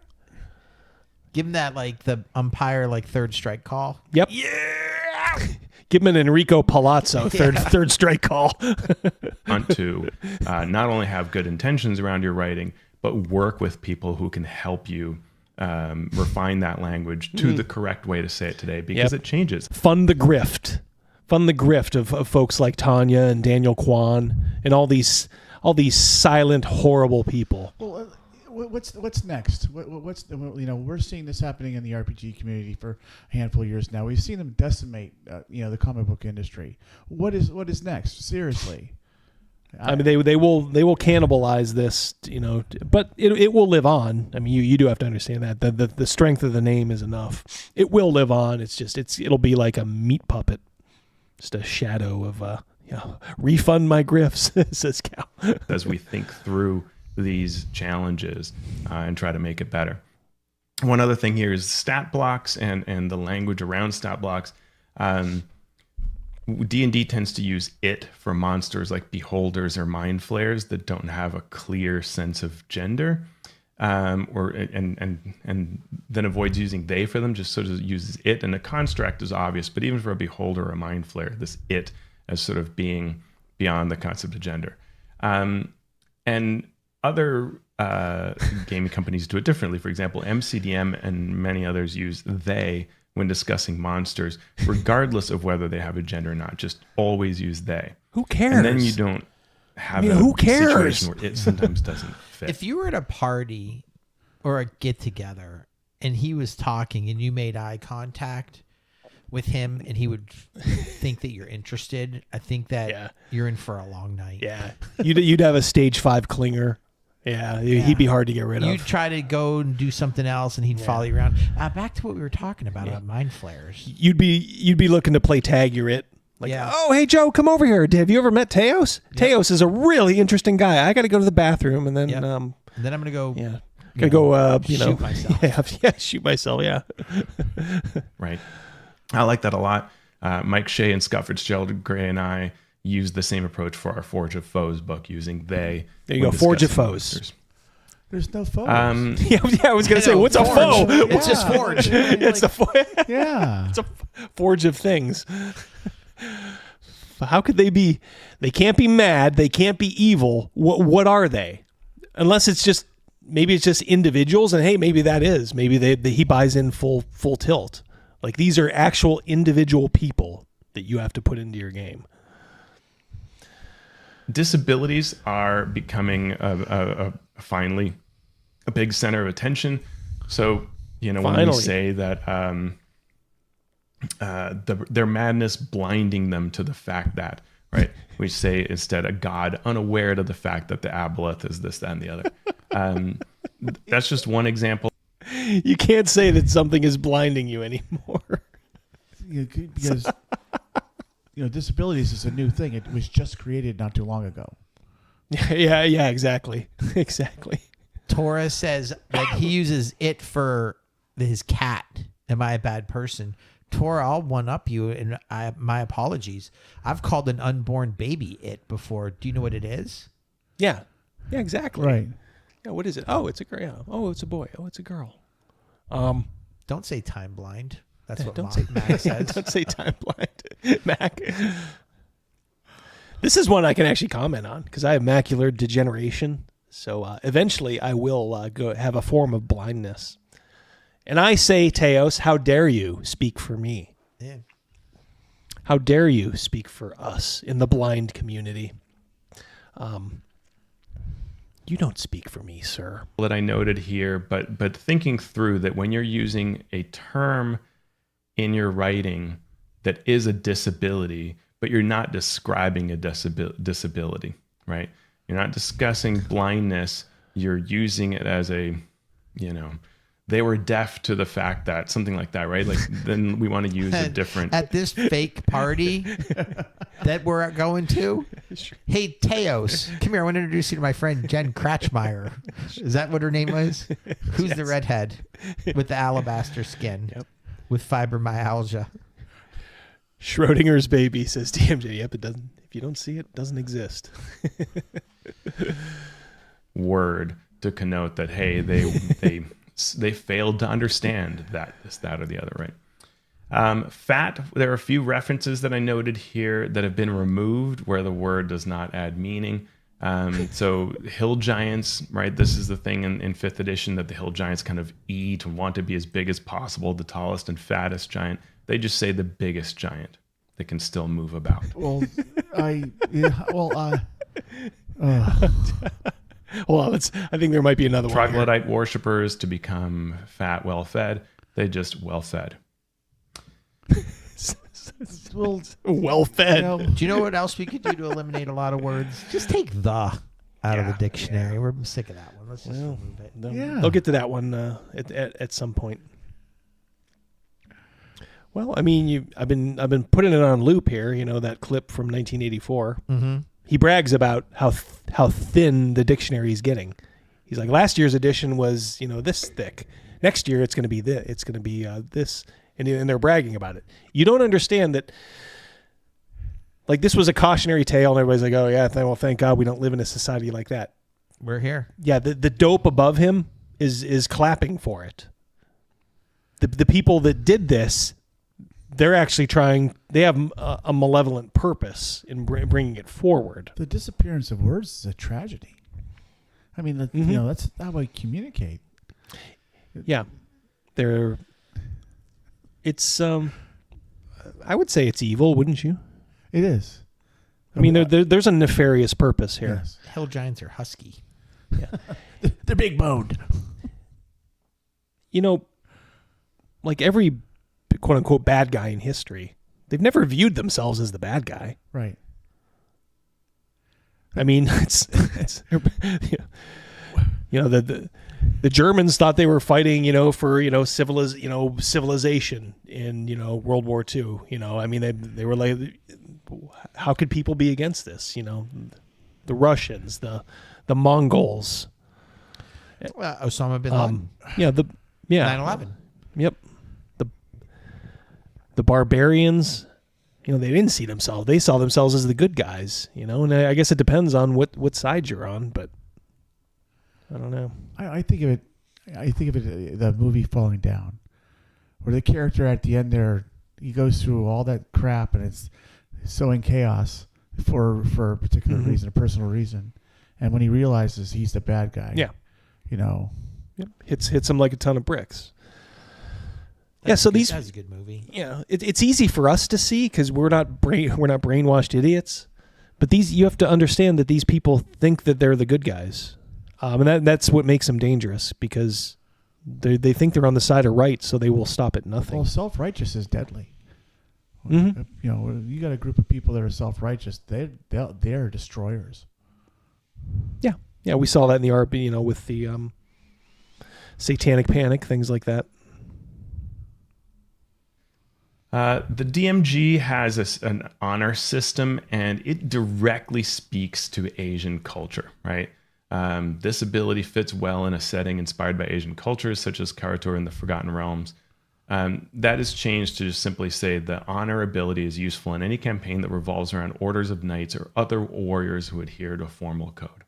Give him that, the umpire, third strike call. Yep. Yeah. Give him an Enrico Palazzo third strike call. Want to not only have good intentions around your writing, but work with people who can help you refine that language to the correct way to say it today, because it changes. Fund the grift of folks like Tanya and Daniel Kwan and all these silent, horrible people. Well, what's next? What's we're seeing this happening in the RPG community for a handful of years now. We've seen them decimate the comic book industry. What is next? Seriously. I mean, they will cannibalize this, but it will live on. I mean, you do have to understand that the strength of the name is enough. It will live on. It'll be like a meat puppet, just a shadow of refund my griffs, says Cal. As we think through these challenges and try to make it better. One other thing here is stat blocks and the language around stat blocks. D&D tends to use it for monsters like beholders or mind flayers that don't have a clear sense of gender, and then avoids using they for them, just sort of uses it. And the construct is obvious, but even for a beholder or a mind flayer, this it as sort of being beyond the concept of gender. And other gaming companies do it differently. For example, MCDM and many others use they when discussing monsters, regardless of whether they have a gender or not. Just always use they. Who cares? And then you don't have who cares? Situation where it sometimes doesn't fit. If you were at a party or a get-together and he was talking and you made eye contact with him and he would think that you're interested, I think that you're in for a long night. Yeah. You'd have a stage 5 clinger. Yeah, he'd be hard to get rid of. You'd try to go and do something else, and he'd follow you around. Back to what we were talking about mind flayers. You'd be looking to play tag. You're it. Like, oh, hey Joe, come over here. Have you ever met Teos? Teos is a really interesting guy. I got to go to the bathroom, and then then I'm gonna go. Yeah, gonna go. Shoot myself. Shoot myself. Yeah. Right. I like that a lot. Mike Shea and Scott Fitzgerald Gray and I use the same approach for our Forge of Foes book, using they. There you go, Forge of Foes. Monsters. There's no foes. Yeah, I was gonna say, what's a foe? It's just Forge. It's a yeah. It's a forge of things. How could they be? They can't be mad. They can't be evil. What are they? Unless it's just maybe it's just individuals, and hey, maybe that is. Maybe he buys in full tilt. Like these are actual individual people that you have to put into your game. Disabilities are becoming finally a big center of attention. So, when we say that their madness blinding them to the fact that, right? We say instead a god unaware of the fact that the aboleth is this, that, and the other. That's just one example. You can't say that something is blinding you anymore. Because disabilities is a new thing. It was just created not too long ago. Yeah, exactly. Exactly. Tora says that he uses it for his cat. Am I a bad person? Tora, I'll one-up you, and my apologies. I've called an unborn baby it before. Do you know what it is? Yeah. Yeah, exactly. Right. Yeah, what is it? Oh, it's a girl. Yeah. Oh, it's a boy. Oh, it's a girl. Don't say time blind. That's what Mac says. Don't say time blind, Mac. This is one I can actually comment on because I have macular degeneration. So eventually I will go have a form of blindness. And I say, Teos, how dare you speak for me? Yeah. How dare you speak for us in the blind community? You don't speak for me, sir. That I noted here, but thinking through that when you're using a term in your writing that is a disability, but you're not describing a disability, right? You're not discussing blindness. You're using it as a, they were deaf to the fact that something like that, right? Like then we want to use a different. At this fake party that we're going to, hey Teos, come here. I want to introduce you to my friend Jen Kratchmeyer. Is that what her name was? Who's the redhead with the alabaster skin? Yep. With fibromyalgia. Schrodinger's baby, says DMJ. Yep, it doesn't. If you don't see it, it doesn't exist. Word to connote that hey, they failed to understand that this, that, or the other, right? Fat. There are a few references that I noted here that have been removed where the word does not add meaning. So hill giants, right? This is the thing in 5th edition that the hill giants kind of eat and want to be as big as possible, the tallest and fattest giant. They just say the biggest giant that can still move about. Well, Well, I think there might be another one. Troglodyte worshippers to become fat, well-fed. They just well-fed. Well-fed. Do you know what else we could do to eliminate a lot of words? Just take the out of the dictionary. We're sick of that one. Let's just remove it. They'll get to that one at some point. Well, I mean, I've been putting it on loop here. You know, that clip from 1984. Mm-hmm. He brags about how thin the dictionary is getting. He's like, last year's edition was, you know, this thick. Next year it's going to be this. It's going to be this, and they're bragging about it. You don't understand that. Like, this was a cautionary tale, and everybody's like, oh yeah, well, thank God we don't live in a society like that. We're here. Yeah, the dope above him is clapping for it. The people that did this, they're actually trying. They have a malevolent purpose in bringing it forward. The disappearance of words is a tragedy. I mean, you know, that's how we communicate. Yeah, it's I would say it's evil, wouldn't you? It is. I mean, there's a nefarious purpose here. Yes. Hill giants are husky. Yeah, they're big boned. You know, like every quote unquote bad guy in history, they've never viewed themselves as the bad guy. Right. I mean, it's you know, the Germans thought they were fighting, you know, for, you know, civilization in, you know, World War II. You know, I mean, they were like, how could people be against this? You know, the Russians, the Mongols, Osama bin Laden. 9/11. Yep. The barbarians, you know, they didn't see themselves. They saw themselves as the good guys, you know, and I guess it depends on what side you're on, but I don't know. I think of it, the movie Falling Down, where the character at the end there, he goes through all that crap and it's sowing chaos for a particular reason, a personal reason. And when he realizes he's the bad guy, you know, hits him like a ton of bricks. That's a good movie. Yeah, it's easy for us to see because we're not brainwashed idiots. But you have to understand that these people think that they're the good guys, and that's what makes them dangerous because they think they're on the side of right, so they will stop at nothing. Well, self-righteous is deadly. You know, you got a group of people that are self-righteous; they're destroyers. Yeah, we saw that in the RP, you know, with the satanic panic, things like that. The DMG has an honor system, and it directly speaks to Asian culture, right? This ability fits well in a setting inspired by Asian cultures, such as Karator and the Forgotten Realms. That has changed to just simply say the honor ability is useful in any campaign that revolves around orders of knights or other warriors who adhere to a formal code.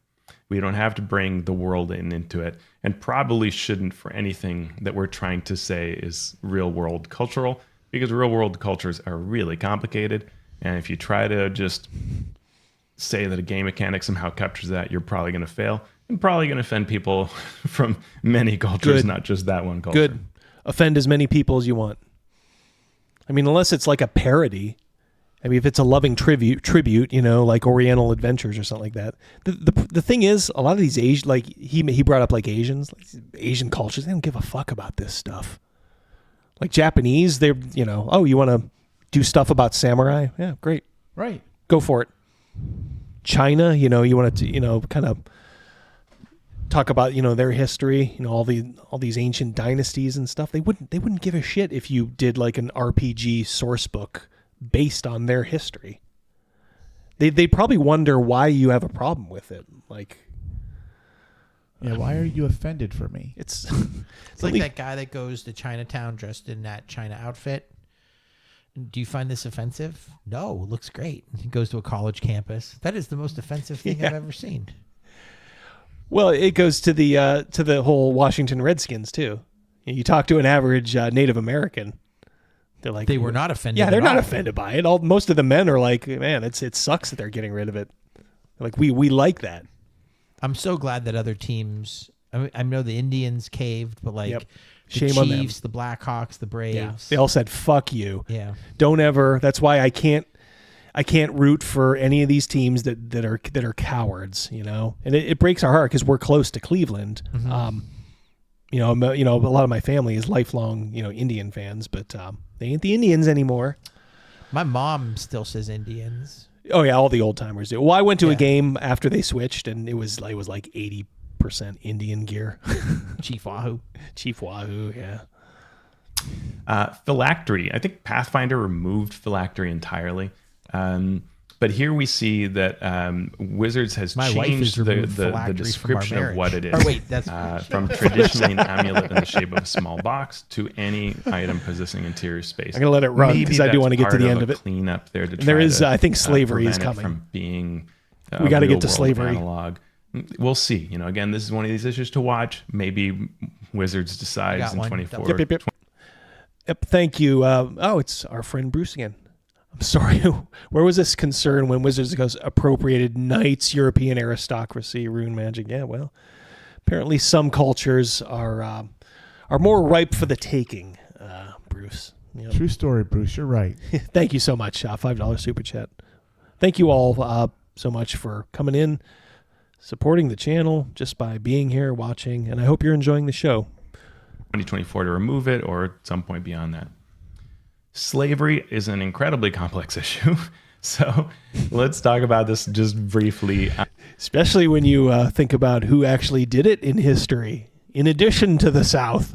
We don't have to bring the world into it, and probably shouldn't for anything that we're trying to say is real world cultural, because real world cultures are really complicated. And if you try to just say that a game mechanic somehow captures that, you're probably going to fail and probably going to offend people from many cultures, not just that one culture. Good. Offend as many people as you want. I mean, unless it's like a parody. I mean, if it's a loving tribute, you know, like Oriental Adventures or something like that. The thing is, a lot of these Asian, like he brought up like Asians, like Asian cultures, they don't give a fuck about this stuff. Like Japanese, they're, you know, oh, you want to do stuff about samurai? Yeah, great. Right. Go for it. China, you know, you want to, you know, kind of talk about, you know, their history, you know, all these ancient dynasties and stuff. They wouldn't give a shit if you did like an RPG source book based on their history. They'd probably wonder why you have a problem with it. Like, yeah, why are you offended for me? It's like that guy that goes to Chinatown dressed in that China outfit. Do you find this offensive? No, it looks great. He goes to a college campus. That is the most offensive thing I've ever seen. Well, it goes to the whole Washington Redskins too. You talk to an average Native American, they're like, they were not offended. Yeah, they're not offended by it. Most of the men are like, man, it sucks that they're getting rid of it. They're like, we like that. I'm so glad that other teams. I know the Indians caved, but like Shame the on them. Chiefs, the Blackhawks, the Braves. Yeah. They all said, fuck you. Yeah. Don't ever. That's why I can't. I can't root for any of these teams that are cowards, you know, and it breaks our heart because we're close to Cleveland. Mm-hmm. You know, a lot of my family is lifelong, you know, Indian fans, but they ain't the Indians anymore. My mom still says Indians. Oh yeah, all the old timers do. Well, I went to a game after they switched, and it was like 80% Indian gear. Chief Wahoo. Chief Wahoo, yeah. Phylactery. I think Pathfinder removed phylactery entirely. But here we see that Wizards has changed the description of what it is. Oh, wait, that's from traditionally an amulet in the shape of a small box to any item possessing interior space. I'm gonna let it run because I do want to get to the end of it. Clean up there to there is, I think, slavery is coming. From being we got to get to slavery. Analog. We'll see. You know, again, this is one of these issues to watch. Maybe Wizards decides in 24. Yep. Thank you. It's our friend Bruce again. I'm sorry. Where was this concern when Wizards goes appropriated knights, European aristocracy, rune magic? Yeah, well, apparently some cultures are more ripe for the taking. Bruce. Yep. True story, Bruce. You're right. Thank you so much. $5 super chat. Thank you all so much for coming in, supporting the channel just by being here, watching, and I hope you're enjoying the show. 2024 to remove it, or at some point beyond that. Slavery is an incredibly complex issue, so let's talk about this just briefly. Especially when you think about who actually did it in history, in addition to the South.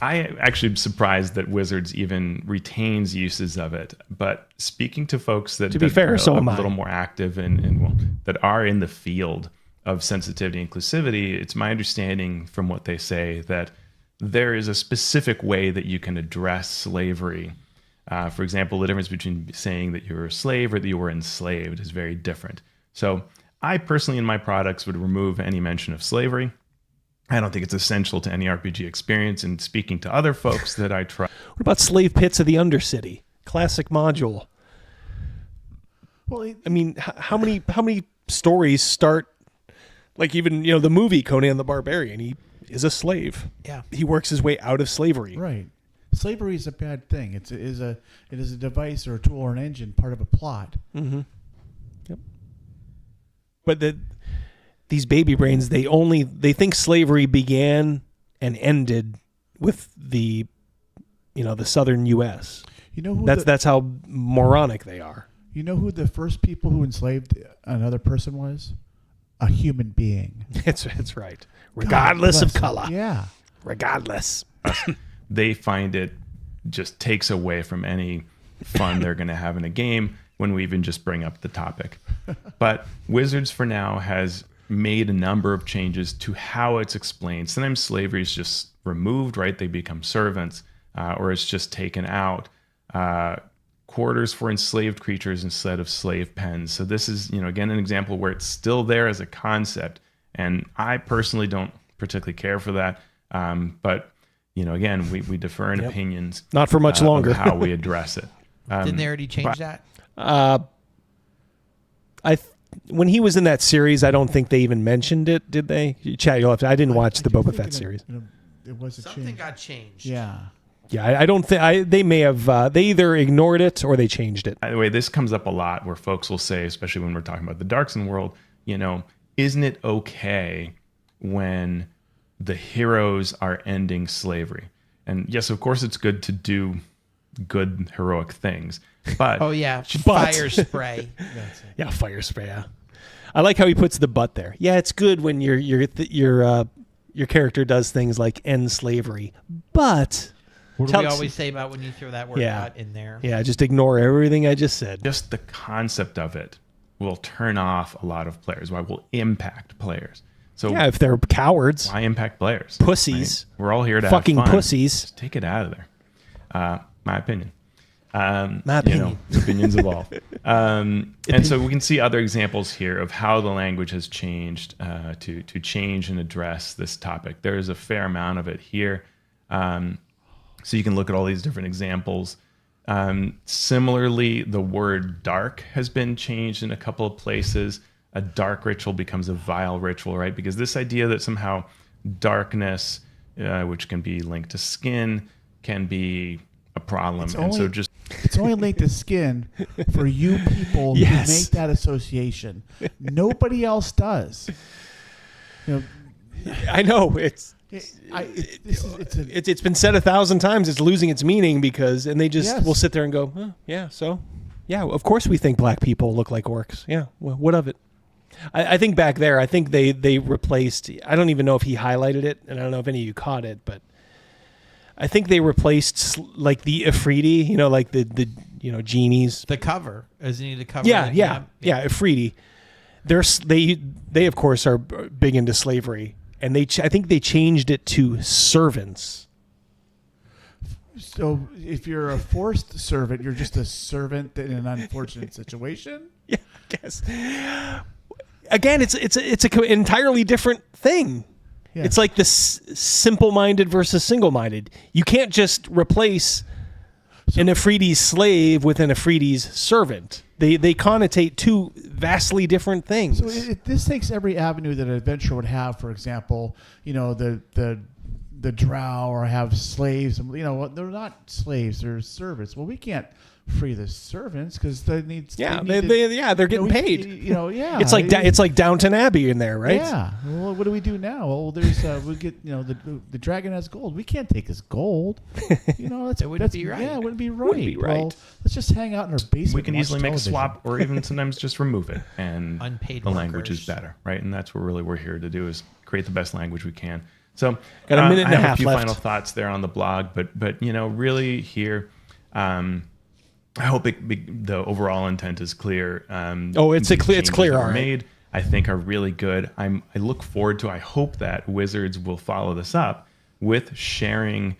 I actually am surprised that Wizards even retains uses of it. But speaking to folks that, to be fair, so am I. A little more active and that are in the field of sensitivity and inclusivity, it's my understanding from what they say that there is a specific way that you can address slavery. For example, the difference between saying that you're a slave or that you were enslaved is very different. So I personally in my products would remove any mention of slavery. I don't think it's essential to any RPG experience. And speaking to other folks that I try. What about Slave Pits of the Undercity? Classic module. Well, I mean, how many stories start, like even, you know, the movie Conan the Barbarian, he is a slave. Yeah. He works his way out of slavery. Right. Slavery is a bad thing. It is a device or a tool or an engine, part of a plot. Mm-hmm. Yep. But these baby brains, they think slavery began and ended with the southern U.S. You know who that's how moronic they are. You know who the first people who enslaved another person was? A human being. It's right. Regardless of color. Yeah. Regardless. They find it just takes away from any fun they're going to have in a game when we even just bring up the topic. But Wizards for now has made a number of changes to how it's explained. Sometimes slavery is just removed, right? They become servants, or it's just taken out. Quarters for enslaved creatures instead of slave pens. So this is, again, an example where it's still there as a concept. And I personally don't particularly care for that. But, again, we defer in opinions. Not for much longer. Of how we address it. Didn't they already change that? When he was in that series, I don't think they even mentioned it, did they? Chad, you'll have to. I didn't watch the Boba Fett series. It was Something got changed. Yeah. Yeah, I don't think they may have. They either ignored it or they changed it. By the way, this comes up a lot where folks will say, especially when we're talking about the Darkson world, isn't it okay when the heroes are ending slavery? And yes, of course, it's good to do good heroic things, but oh yeah, fire spray. Yeah, fire spray. Yeah. I like how he puts the but there. Yeah, it's good when your character does things like end slavery, but. What do we always say about when you throw that word "but" in there? Yeah, just ignore everything I just said. Just the concept of it will turn off a lot of players. Why will impact players? So yeah, if they're cowards, why impact players? Pussies. Right? We're all here to fucking have fun. Pussies. Just take it out of there. My opinion. My opinion. Opinions evolve. And so we can see other examples here of how the language has changed to change and address this topic. There is a fair amount of it here. So you can look at all these different examples. Similarly, the word dark has been changed in a couple of places. A dark ritual becomes a vile ritual, right? Because this idea that somehow darkness, which can be linked to skin, can be a problem. It's It's only linked to skin for you people who make that association. Nobody else does. I know it's been said 1,000 times. It's losing its meaning because, and they just will sit there and go, oh, yeah, so yeah, of course we think black people look like orcs. Yeah, well, what of it? I think back there, I think they replaced. I don't even know if he highlighted it, and I don't know if any of you caught it, but I think they replaced like the Ifriti, like the genies. The cover, isn't he the cover? Yeah, Ifriti. They of course are big into slavery. And I think they changed it to servants. So if you're a forced servant, you're just a servant in an unfortunate situation? Yeah, I guess. Again, it's an entirely different thing. Yeah. It's like this simple-minded versus single-minded. You can't just replace an Afridi's slave with an Afridi's servant. They connotate two vastly different things. So this takes every avenue that an adventurer would have. For example, the drow or have slaves. They're not slaves; they're servants. Well, we can't free the servants because they need. Yeah, they're getting paid. It's like Downton Abbey in there, right? Yeah. Well, what do we do now? Well, there's we get the dragon has gold. We can't take his gold. That wouldn't be right. Yeah, it wouldn't be right. Wouldn't be right. Well, let's just hang out in our basement. We can and easily watch make a television. swap, or even sometimes just remove it, and Unpaid the language workers. is better, right? And that's what we're here to do, is create the best language we can. So, got a minute and a I have half a few left. final thoughts there on the blog, but really here. I hope the overall intent is clear. It's clear. That All were right. made, I think, are really good. I look forward to. I hope that Wizards will follow this up with sharing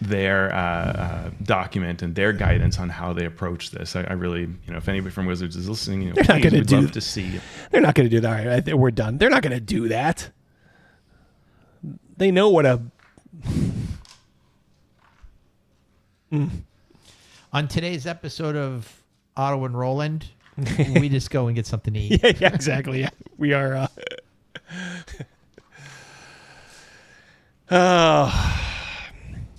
their document and their guidance on how they approach this. I really, if anybody from Wizards is listening, They're not going to love to see. They're not going to do that. All right, we're done. They're not going to do that. They know what a. On today's episode of Otto and Roland, we just go and get something to eat. Yeah, exactly. Yeah. We are.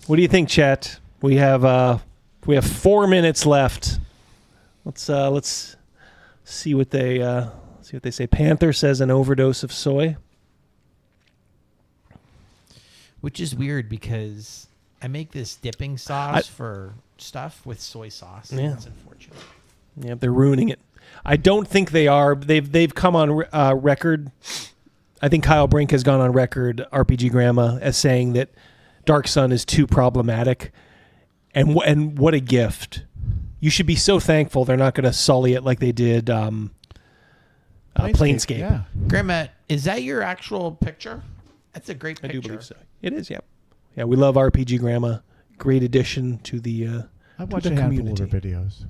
What do you think, chat? We have 4 minutes left. Let's see what they say. Panther says an overdose of soy, which is weird because I make this dipping sauce for stuff with soy sauce. Yeah. That's unfortunate. Yeah, they're ruining it. I don't think they are. They've come on record. I think Kyle Brink has gone on record, RPG Grandma, as saying that Dark Sun is too problematic. And what a gift. You should be so thankful they're not going to sully it like they did Planescape. Yeah. Grandma, is that your actual picture? That's a great picture. I do believe so. It is, yep. Yeah, we love RPG Grandma. Great addition to the I've watched a handful of her videos.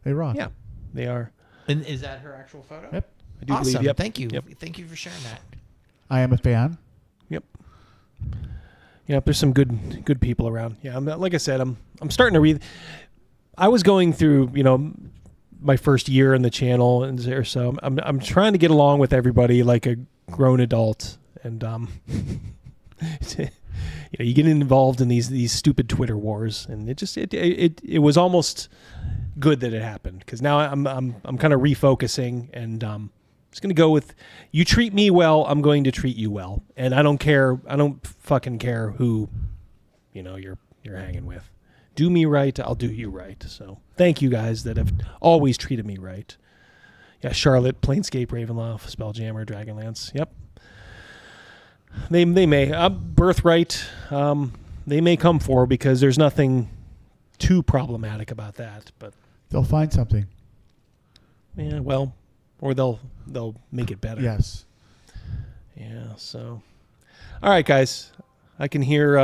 They rock. Yeah, they are. And is that her actual photo? Yep. I do awesome. believe, yep. Thank you. Yep. Thank you for sharing that. I am a fan. Yep. Yep. There's some good people around. Yeah. Like I said, I'm starting to read. I was going through, my first year in the channel and so I'm trying to get along with everybody like a grown adult, and you get involved in these stupid Twitter wars, and it was almost good that it happened, because now I'm kind of refocusing, and just gonna go with, you treat me well, I'm going to treat you well, and I don't fucking care who you're hanging with. Do me right, I'll do you right. So thank you guys that have always treated me right. Yeah, Charlotte, Planescape, Ravenloft, Spelljammer, Dragonlance. Yep. They may Birthright. They may come for, because there's nothing too problematic about that. But they'll find something. Yeah, well, or they'll make it better. Yes. Yeah. So, all right, guys. I can hear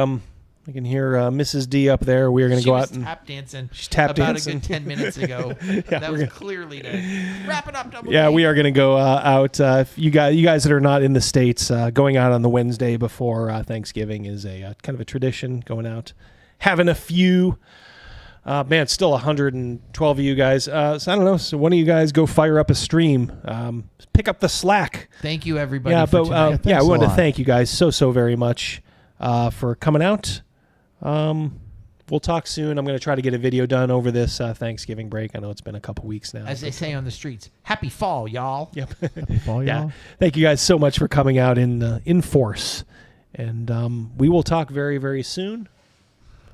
Mrs. D up there. We are going to go out and tap dancing. She's tap about dancing a good 10 minutes ago. Yeah, that was clearly to wrap it up. Yeah, we are going to go out. If you guys that are not in the States, going out on the Wednesday before Thanksgiving is a kind of a tradition. Going out, having a few. Man, it's still 112 of you guys. So I don't know. So one of you guys go fire up a stream. Pick up the slack. Thank you, everybody. Yeah, for but tonight. we wanted to thank you guys so very much for coming out. we'll talk soon. I'm going to try to get a video done over this Thanksgiving break. I know it's been a couple weeks now. As they say on the streets, happy fall, y'all. Yep. Happy fall, Yeah. y'all. Thank you guys so much for coming out in force. And we will talk very, very soon.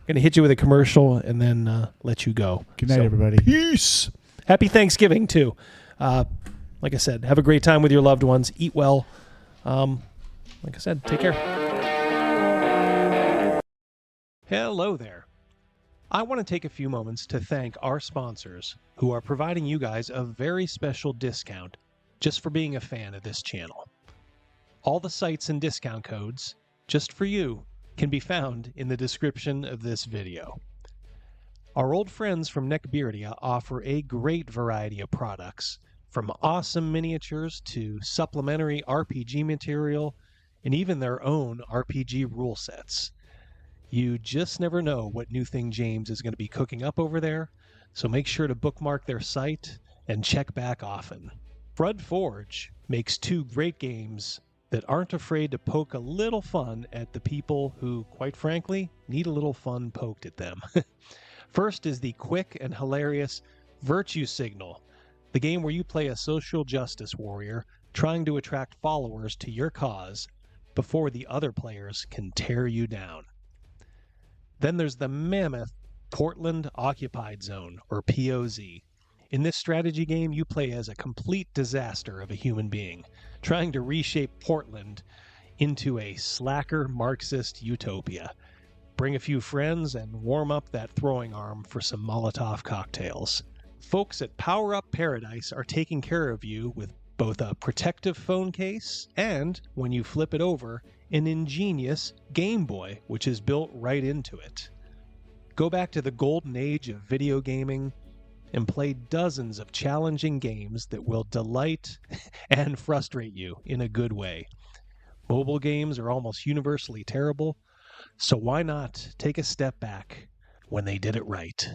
Going to hit you with a commercial and then let you go. Good night, everybody. Peace. Happy Thanksgiving, too. Like I said, have a great time with your loved ones. Eat well. Like I said, take care. Hello there. I want to take a few moments to thank our sponsors who are providing you guys a very special discount just for being a fan of this channel. All the sites and discount codes, just for you, can be found in the description of this video. Our old friends from Neckbeardia offer a great variety of products, from awesome miniatures to supplementary RPG material and even their own RPG rule sets. You just never know what new thing James is going to be cooking up over there, so make sure to bookmark their site and check back often. Crud Forge makes 2 great games that aren't afraid to poke a little fun at the people who, quite frankly, need a little fun poked at them. First is the quick and hilarious Virtue Signal, the game where you play a social justice warrior trying to attract followers to your cause before the other players can tear you down. Then there's the mammoth Portland Occupied Zone, or POZ. In this strategy game, you play as a complete disaster of a human being, trying to reshape Portland into a slacker Marxist utopia. Bring a few friends and warm up that throwing arm for some Molotov cocktails. Folks at Power Up Paradise are taking care of you with both a protective phone case and, when you flip it over, an ingenious Gameboy, which is built right into it. Go back to the golden age of video gaming and play dozens of challenging games that will delight and frustrate you in a good way. Mobile games are almost universally terrible, so why not take a step back when they did it right?